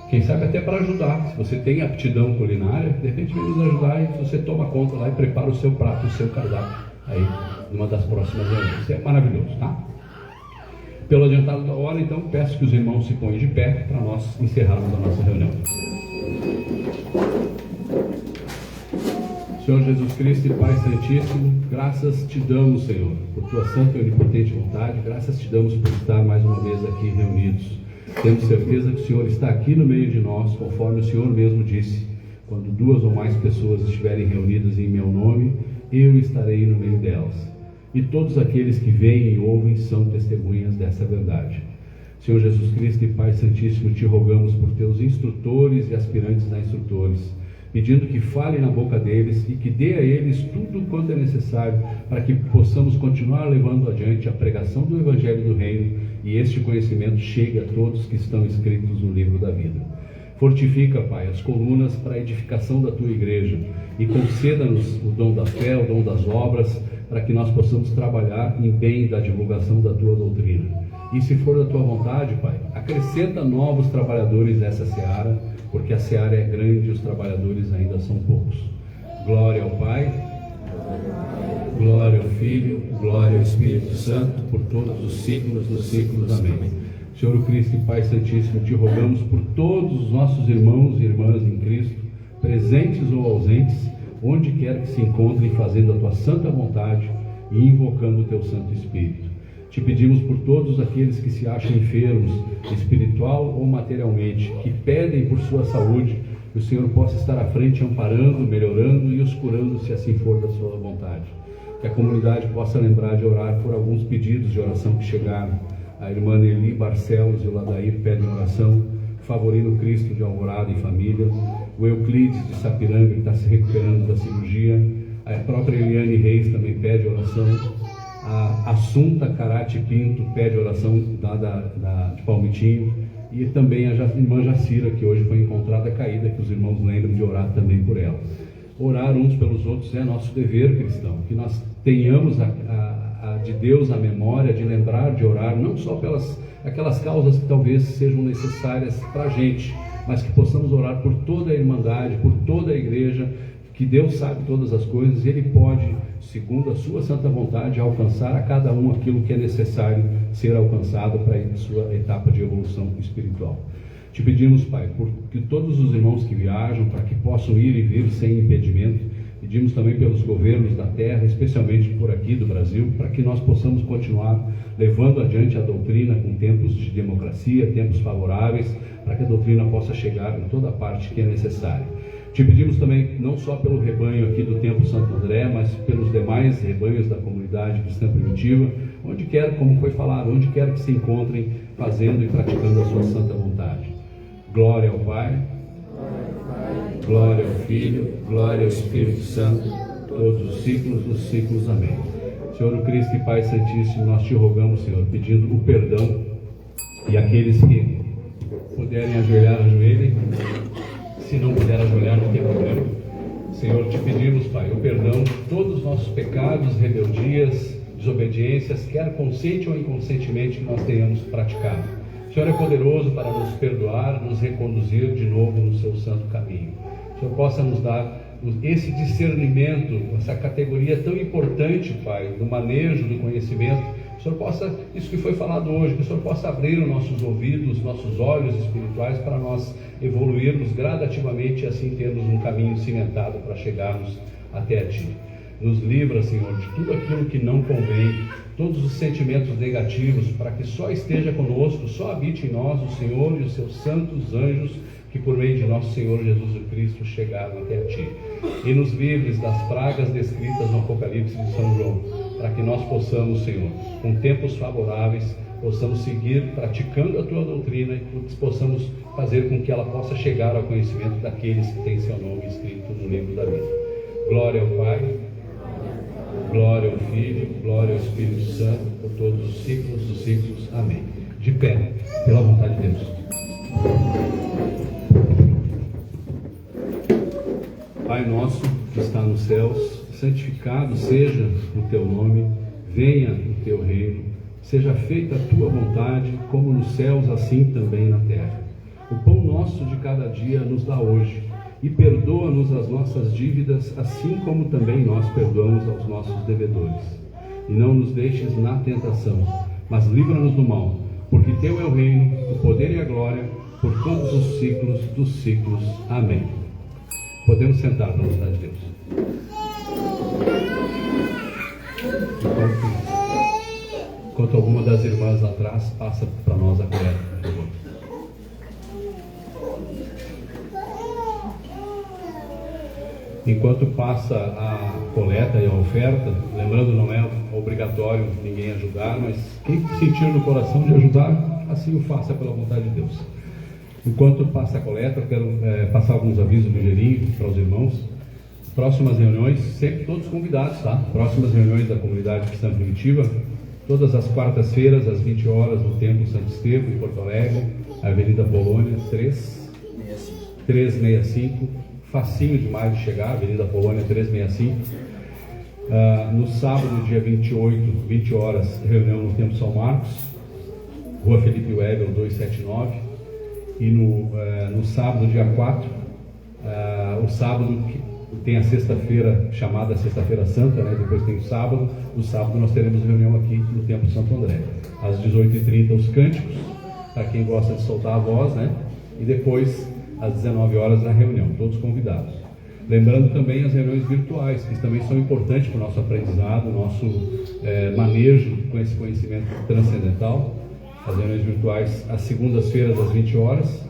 quem sabe até para ajudar. Se você tem aptidão culinária, de repente vem nos ajudar e você toma conta lá e prepara o seu prato, o seu cardápio aí numa das próximas reuniões. Isso é maravilhoso, tá? Pelo adiantado da hora, então, peço que os irmãos se ponham de pé para nós encerrarmos a nossa reunião. Senhor Jesus Cristo e Pai Santíssimo, graças te damos, Senhor, por tua santa e onipotente vontade, graças te damos por estar mais uma vez aqui reunidos. Temos certeza que o Senhor está aqui no meio de nós, conforme o Senhor mesmo disse, quando 2 ou mais pessoas estiverem reunidas em meu nome, eu estarei no meio delas. E todos aqueles que veem e ouvem são testemunhas dessa verdade. Senhor Jesus Cristo e Pai Santíssimo, te rogamos por teus instrutores e aspirantes a instrutores, pedindo que fale na boca deles e que dê a eles tudo quanto é necessário para que possamos continuar levando adiante a pregação do Evangelho do Reino e este conhecimento chegue a todos que estão inscritos no livro da vida. Fortifica, Pai, as colunas para a edificação da tua igreja e conceda-nos o dom da fé, o dom das obras, para que nós possamos trabalhar em bem da divulgação da tua doutrina. E se for da tua vontade, Pai, acrescenta novos trabalhadores nessa seara, porque a seara é grande e os trabalhadores ainda são poucos. Glória ao Pai, glória ao Filho, glória ao Espírito Santo, por todos os séculos dos séculos. Amém. Senhor Cristo e Pai Santíssimo, te rogamos por todos os nossos irmãos e irmãs em Cristo, presentes ou ausentes, onde quer que se encontrem, fazendo a tua santa vontade e invocando o teu Santo Espírito. Te pedimos por todos aqueles que se acham enfermos, espiritual ou materialmente, que pedem por sua saúde, que o Senhor possa estar à frente, amparando, melhorando e os curando, se assim for da sua vontade. Que a comunidade possa lembrar de orar por alguns pedidos de oração que chegaram. A irmã Nelly Barcelos e o Ladair pedem oração, Favorino Cristo de Alvorada e família, o Euclides de Sapiranga, que está se recuperando da cirurgia, a própria Eliane Reis também pede oração, a Assunta Carate Pinto pede oração de Palmitinho, e também a irmã Jacira, que hoje foi encontrada caída, que os irmãos lembram de orar também por ela. Orar uns pelos outros é nosso dever cristão, que nós tenhamos de Deus a memória, de lembrar de orar, não só pelas aquelas causas que talvez sejam necessárias para a gente, mas que possamos orar por toda a irmandade, por toda a igreja, que Deus sabe todas as coisas e Ele pode, segundo a sua santa vontade, alcançar a cada um aquilo que é necessário ser alcançado para a sua etapa de evolução espiritual. Te pedimos, Pai, por que todos os irmãos que viajam, para que possam ir e vir sem impedimento. Pedimos também pelos governos da terra, especialmente por aqui do Brasil, para que nós possamos continuar levando adiante a doutrina com tempos de democracia, tempos favoráveis, para que a doutrina possa chegar em toda a parte que é necessária. Te pedimos também, não só pelo rebanho aqui do Templo Santo André, mas pelos demais rebanhos da comunidade cristã primitiva, onde quer, como foi falado, onde quer que se encontrem, fazendo e praticando a sua santa vontade. Glória ao Pai, glória ao Filho, glória ao Espírito Santo, todos os séculos dos séculos. Amém. Senhor Cristo e Pai Santíssimo, nós te rogamos, Senhor, pedindo o perdão, e aqueles que puderem ajoelhar, ajoelhem. Se não puder ajoelhar, não tem problema. Senhor, te pedimos, Pai, o perdão de todos os nossos pecados, rebeldias, desobediências, quer consciente ou inconscientemente, que nós tenhamos praticado. O Senhor é poderoso para nos perdoar, nos reconduzir de novo no seu santo caminho. O Senhor possa nos dar esse discernimento, essa categoria tão importante, Pai, do manejo do conhecimento. O Senhor possa, isso que foi falado hoje, que o Senhor possa abrir os nossos ouvidos, nossos olhos espirituais, para nós evoluirmos gradativamente e assim termos um caminho cimentado para chegarmos até a Ti. Nos livra, Senhor, de tudo aquilo que não convém, todos os sentimentos negativos, para que só esteja conosco, só habite em nós o Senhor e os seus santos anjos, que por meio de nosso Senhor Jesus Cristo chegaram até a Ti. E nos livres das pragas descritas no Apocalipse de São João, para que nós possamos, Senhor, com tempos favoráveis, possamos seguir praticando a Tua doutrina e possamos fazer com que ela possa chegar ao conhecimento daqueles que têm seu nome escrito no livro da vida. Glória ao Pai, glória ao Filho, glória ao Espírito Santo, por todos os séculos dos séculos. Amém. De pé, pela vontade de Deus. Pai nosso que está nos céus, santificado seja o Teu nome, venha o Teu reino, seja feita a Tua vontade, como nos céus, assim também na terra. O pão nosso de cada dia nos dá hoje, e perdoa-nos as nossas dívidas, assim como também nós perdoamos aos nossos devedores. E não nos deixes na tentação, mas livra-nos do mal, porque Teu é o reino, o poder e a glória, por todos os séculos dos séculos. Amém. Podemos sentar, na vontade de Deus. Enquanto alguma das irmãs atrás passa para nós a coleta, por favor. Enquanto passa a coleta e a oferta, lembrando, não é obrigatório ninguém ajudar, mas quem sentir no coração de ajudar, assim o faça pela vontade de Deus. Enquanto passa a coleta, eu quero passar alguns avisos ligeirinho para os irmãos. Próximas reuniões, sempre todos convidados, tá? Próximas reuniões da comunidade cristã primitiva, todas as quartas-feiras, às 20 horas, no Templo Santo Estevão, em Porto Alegre, Avenida Polônia, 365, facinho demais de chegar, Avenida Polônia, 365. No sábado, dia 28, 20 horas, reunião no Templo São Marcos, Rua Felipe Weber, 279. E no sábado, dia 4, o sábado tem a sexta-feira, chamada Sexta-feira Santa, né? Depois tem o sábado nós teremos reunião aqui no Templo Santo André. Às 18h30 os cânticos, para quem gosta de soltar a voz, né? E depois, às 19 horas, a reunião, todos convidados. Lembrando também as reuniões virtuais, que também são importantes para o nosso aprendizado, nosso manejo com esse conhecimento transcendental. As reuniões virtuais às segundas-feiras às 20 horas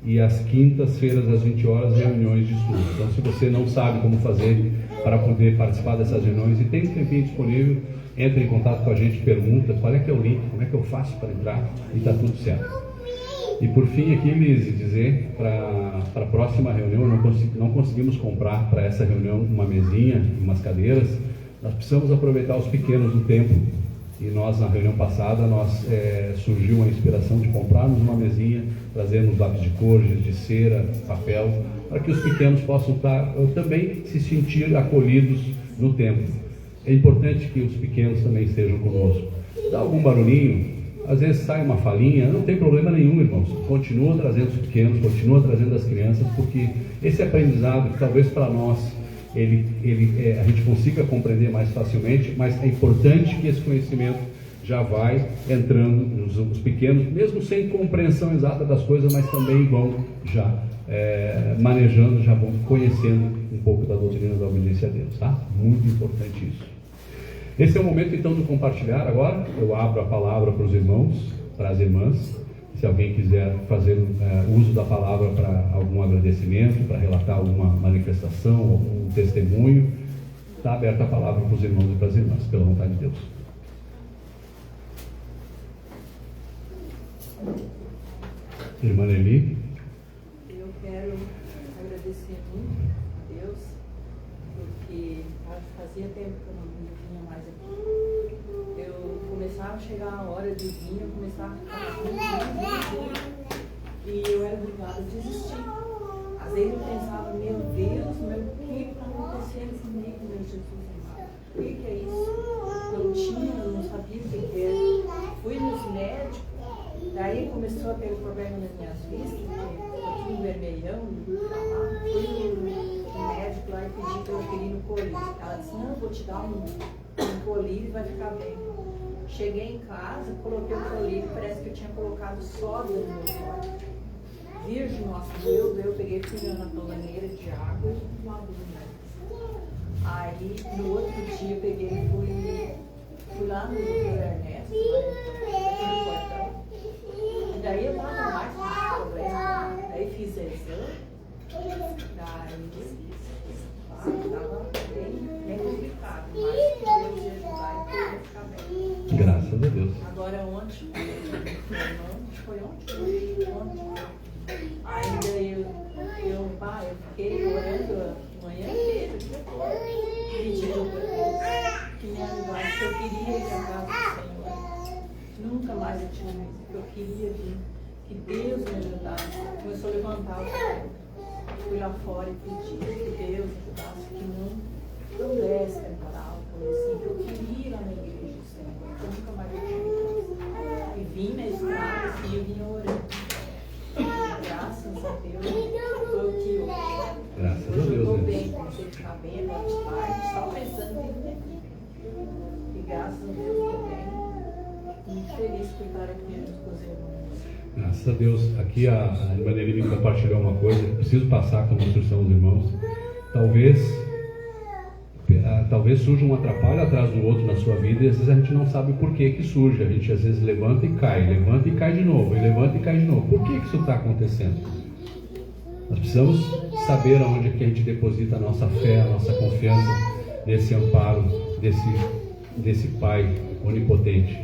e às quintas-feiras às 20 horas, reuniões de estudo. Então, se você não sabe como fazer para poder participar dessas reuniões e tem um tempinho disponível, entre em contato com a gente, pergunta qual é que é o link, como é que eu faço para entrar, e está tudo certo. E por fim, aqui, Lise, dizer para a próxima reunião, não conseguimos comprar para essa reunião uma mesinha, umas cadeiras, nós precisamos aproveitar os pequenos do templo. E nós, na reunião passada, surgiu a inspiração de comprarmos uma mesinha, trazermos lápis de cor, giz de cera, papel, para que os pequenos possam também se sentir acolhidos no templo. É importante que os pequenos também estejam conosco. Dá algum barulhinho, às vezes sai uma falinha, não tem problema nenhum, irmãos. Continua trazendo os pequenos, continua trazendo as crianças, porque esse aprendizado, que talvez para nós a gente consiga compreender mais facilmente, mas é importante que esse conhecimento já vai entrando os pequenos, mesmo sem compreensão exata das coisas, mas também vão já manejando, já vão conhecendo um pouco da doutrina da obediência a Deus, tá? Muito importante isso. Esse é o momento então de compartilhar. Agora eu abro a palavra para os irmãos, para as irmãs. Se alguém quiser fazer uso da palavra para algum agradecimento, para relatar alguma manifestação, algum testemunho, está aberta a palavra para os irmãos e para as irmãs, pela vontade de Deus. Irmã Nelly. Eu quero agradecer muito a Deus, porque fazia tempo que eu não vinha mais aqui. Eu começava a chegar a hora de vir, eu começava a ficar muito, e eu era obrigada a desistir. Às vezes eu pensava, meu Deus, mas o que está acontecendo comigo, meu Jesus amado? O que é isso? Eu não sabia o que era. Fui nos médicos, daí começou a ter problema nas minhas vistas, porque eu tinha um vermelhão, fui no médico lá e pedi para eu ir no colírio. Ela disse, não, vou te dar um colírio e vai ficar bem. Cheguei em casa, coloquei o colírio, parece que eu tinha colocado soda no meu corpo. Virgem, nossa, eu peguei, fui na bananeira de água e lavei. Aí, no outro dia, eu peguei e fui lá no Dr. Ernesto, no portão. E daí eu tava mais com esse problema. Daí fiz o exame. Daí tava bem complicado, mas Deus ia ajudar e eu ia ficar bem. Graças a Deus. Agora ontem, foi ontem. Ainda eu fiquei orando a manhã inteira, pedindo para Deus que me ajudasse, que eu queria ir à casa do Senhor. Nunca mais eu tinha visto, que eu queria vir, que Deus me ajudasse. Começou a levantar o dedo. Fui lá fora e pedi que Deus ajudasse, que não desse temporal, assim, que eu queria ir lá na igreja do Senhor. Eu nunca mais eu tinha visto. E vim na estrada, assim, eu vinha orando. Graças a Deus, estou aqui hoje. Graças a Hoje eu estou Deus. bem, comecei a ficar bem, agora de tarde, só pensando em vir aqui. E graças a Deus estou bem. Muito feliz por estar aqui junto com os irmãos. Graças a Deus. Aqui a irmã Nelly me compartilhou uma coisa que preciso passar como instrução aos irmãos. Talvez surja um atrapalho atrás do outro na sua vida e às vezes a gente não sabe por que surge. A gente às vezes levanta e cai de novo, e levanta e cai de novo. Por que isso está acontecendo? Nós precisamos saber aonde é que a gente deposita a nossa fé, a nossa confiança nesse amparo, desse Pai onipotente,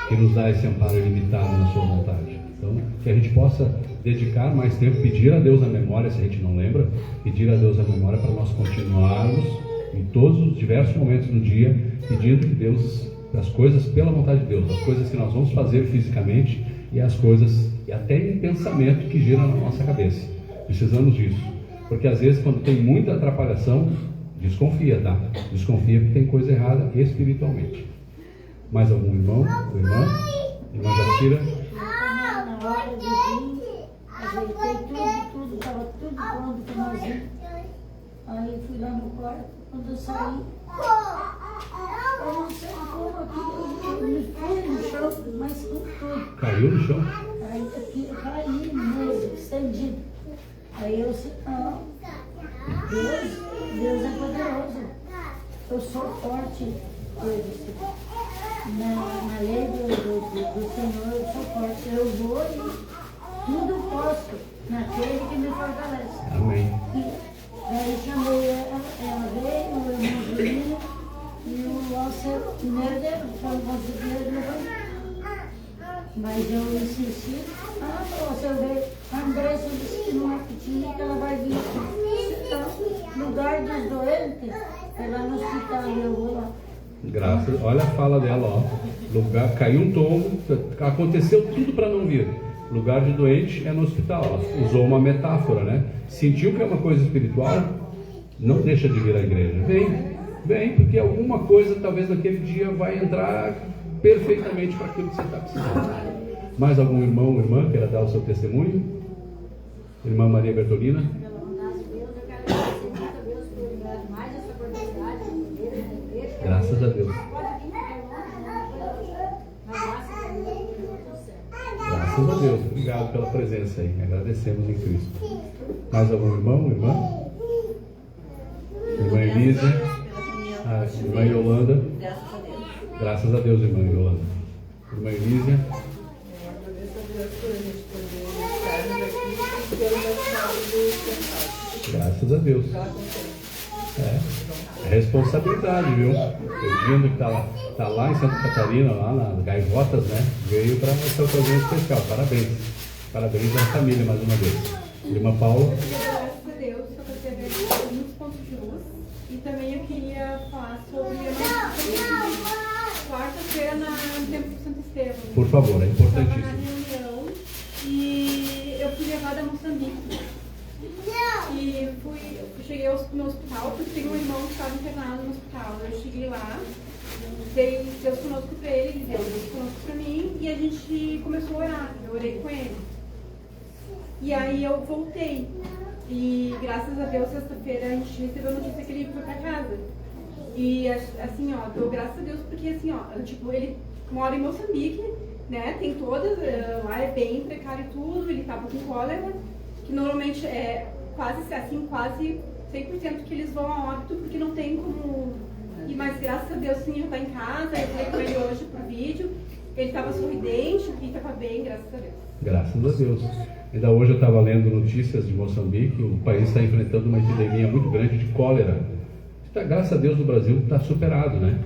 que nos dá esse amparo ilimitado na sua vontade. Então, que a gente possa dedicar mais tempo, pedir a Deus a memória, se a gente não lembra, pedir a Deus a memória para nós continuarmos em todos os diversos momentos do dia, pedindo que Deus, as coisas pela vontade de Deus, as coisas que nós vamos fazer fisicamente e as coisas, e até em pensamento que gira na nossa cabeça. Precisamos disso, porque às vezes quando tem muita atrapalhação, desconfia, tá? Desconfia que tem coisa errada espiritualmente. Mais algum irmão? Irmã? Irmã Jacira? Na hora de vir, ajeitei tudo, estava tudo pronto para nós ir. Aí fui lá no quarto, quando eu saí, eu não sei como aqui, eu me fui no chão, mas com tudo. Caiu no chão? Aí aqui eu caí mesmo, estendido. Aí eu disse, não, Deus é poderoso. Eu sou forte. Eu disse, na lei do Senhor eu sou forte. Eu vou e tudo posso naquele que me fortalece. Amém. Aí chamei ela veio, o irmão Julinho e o Alcer, primeiro dele, foi o conselheiro levantar. Mas eu insisti, você veio, a Andressa disse que não é pequenininha, que ela vai vir no lugar dos doentes, é lá no hospital, e eu vou lá. Graças, olha a fala dela, ó. Lugar, caiu um tombo, aconteceu tudo para não vir. Lugar de doente é no hospital. Ela usou uma metáfora, né? Sentiu que é uma coisa espiritual, não deixa de vir à igreja. Vem, porque alguma coisa talvez naquele dia vai entrar perfeitamente para aquilo que você está precisando. Mais algum irmão ou irmã queira dar o seu testemunho? Irmã Maria Bertolina? Pela vontade de Deus, eu quero agradecer muito a Deus por me dar mais essa oportunidade de viver na igreja. Graças a Deus. Pode vir porque mas graças a Deus, tudo certo. Graças a Deus. Obrigado pela presença aí. Agradecemos em Cristo. Mais algum irmão, irmã? Irmã Elisa? A irmã Yolanda? Graças a Deus, irmã Yolanda. Irmã Elisa? Agradeço a Deus por a gente poder estarmos aqui e pelo aniversário do Central. Graças a Deus. É responsabilidade, viu? O Dino que tá lá em Santa Catarina, lá nas Gaivotas, né? Veio para essa ocasião especial. Parabéns. Parabéns à família mais uma vez. Irmã Paula? Graças a Deus, eu quero ter muitos pontos de luz. E também eu queria falar sobre a quarta-feira no Templo de Santo Estevão. Por favor, é Eu estava na importantíssimo. reunião e eu fui levada a Moçambique. E cheguei no hospital, porque tem um irmão que estava internado no hospital. Eu cheguei lá, dei Deus conosco para ele, ele deu Deus conosco para mim, e a gente começou a orar. Eu orei com ele. E aí eu voltei. E graças a Deus, sexta-feira, a gente recebeu a notícia que ele foi para casa. E assim, ó, dou graças a Deus, porque assim, ó, tipo, ele mora em Moçambique, né? Tem todas, lá é bem precário tudo, ele tava com cólera, que normalmente é quase 100% que eles vão a óbito porque não tem como ir, mas graças a Deus sim, já tá em casa. Eu falei com ele hoje por vídeo, ele estava sorridente e estava bem, graças a Deus. Graças a Deus. Ainda hoje eu estava lendo notícias de Moçambique, o país está enfrentando uma epidemia muito grande de cólera. Graças a Deus o Brasil está superado, né?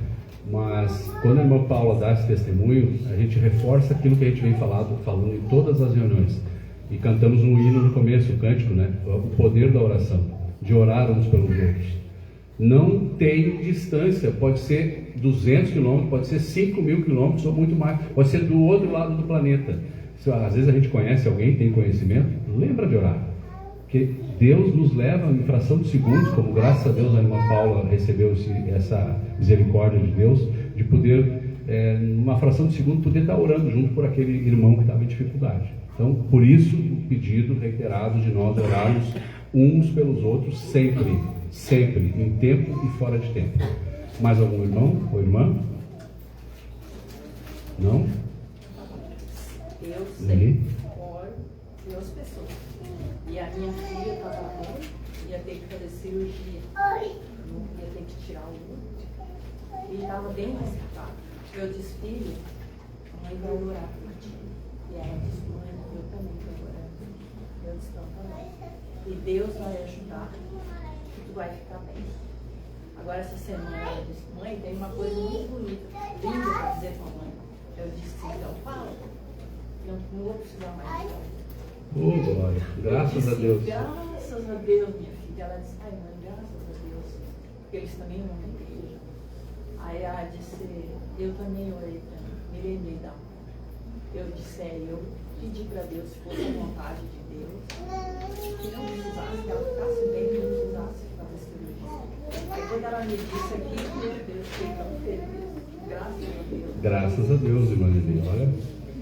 Mas quando a irmã Paula dá esse testemunho, a gente reforça aquilo que a gente vem falando em todas as reuniões. E cantamos um hino no começo, o cântico, né? O poder da oração, de orar uns pelos outros. Não tem distância, pode ser 200 quilômetros, pode ser 5.000 quilômetros ou muito mais, pode ser do outro lado do planeta. Às vezes a gente conhece alguém, tem conhecimento, lembra de orar. Porque Deus nos leva em fração de segundos, como graças a Deus a irmã Paula recebeu essa misericórdia de Deus, de poder, numa fração de segundo, poder estar orando junto por aquele irmão que estava em dificuldade. Então, por isso, o pedido reiterado de nós orarmos uns pelos outros sempre, sempre, em tempo e fora de tempo. Mais algum irmão ou irmã? Não? Eu sei, oro pelas pessoas. E a minha filha estava ruim, ia ter que fazer cirurgia, não ia ter que tirar o útero. E estava bem mais tratado. Eu disse, filho, a mãe vai orar por ti. E ela disse, mãe, eu também vou orar. Eu disse, então tá bom. E Deus vai ajudar, que tu vai ficar bem. Agora essa semana ela disse, mãe, tem uma coisa muito bonita, linda para dizer para a mãe. Eu disse, então fala. Não vou precisar mais de ela. Oh, glória. Graças a Deus. Graças a Deus, minha filha. Ela disse, ai mãe, graças a Deus. Porque eles também vão na igreja. Aí ela disse, eu também orei para mim, me lembrei da mãe. Eu disse, eu pedi para Deus, se fosse a vontade de Deus, que não precisasse, que ela ficasse bem, que não precisasse fazer cirurgia. Aí quando ela me disse aqui, meu Deus, fiquei tão feliz. Graças a Deus. Graças a Deus, irmã Lili. Olha,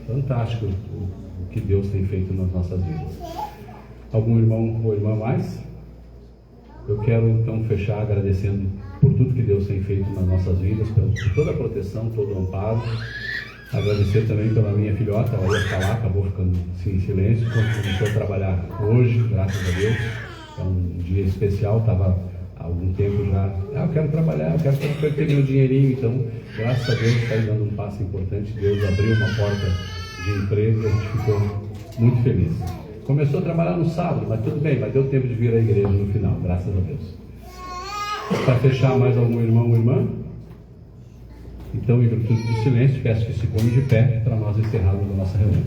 fantástico o que Deus tem feito nas nossas vidas. Algum irmão ou irmã mais? Eu quero então fechar agradecendo por tudo que Deus tem feito nas nossas vidas, por toda a proteção, todo o amparo. Agradecer também pela minha filhota, ela ia falar, acabou ficando em silêncio, começou a trabalhar hoje, graças a Deus. É um dia especial, estava há algum tempo já, eu quero trabalhar, eu quero ter meu dinheirinho, então, graças a Deus, está dando um passo importante. Deus abriu uma porta de emprego e a gente ficou muito feliz. Começou a trabalhar no sábado, mas tudo bem, mas deu tempo de vir à igreja no final, graças a Deus. Para fechar, mais algum irmão ou irmã? Então, em virtude do silêncio, peço que se ponham de pé para nós encerrarmos a nossa reunião.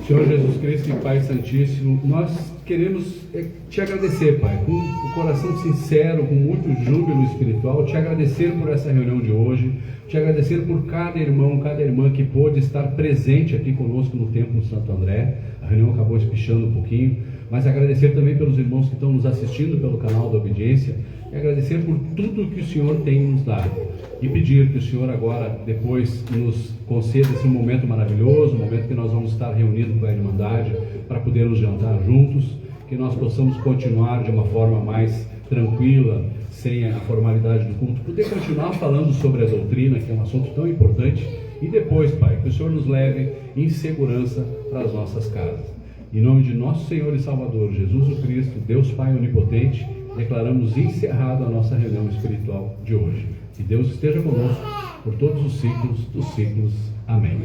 Senhor Jesus Cristo e Pai Santíssimo, nós queremos te agradecer, Pai, com o coração sincero, com muito júbilo espiritual, te agradecer por essa reunião de hoje, te agradecer por cada irmão, cada irmã que pôde estar presente aqui conosco no Templo Santo André. A reunião acabou espichando um pouquinho, mas agradecer também pelos irmãos que estão nos assistindo pelo canal da Obediência e agradecer por tudo que o Senhor tem nos dado e pedir que o Senhor agora, depois, nos conceda esse momento maravilhoso, um momento que nós vamos estar reunidos com a Irmandade para podermos jantar juntos, que nós possamos continuar de uma forma mais tranquila, sem a formalidade do culto, poder continuar falando sobre a doutrina, que é um assunto tão importante, e depois, Pai, que o Senhor nos leve em segurança para as nossas casas. Em nome de nosso Senhor e Salvador, Jesus o Cristo, Deus Pai Onipotente, declaramos encerrada a nossa reunião espiritual de hoje. Que Deus esteja conosco por todos os ciclos dos ciclos. Amém.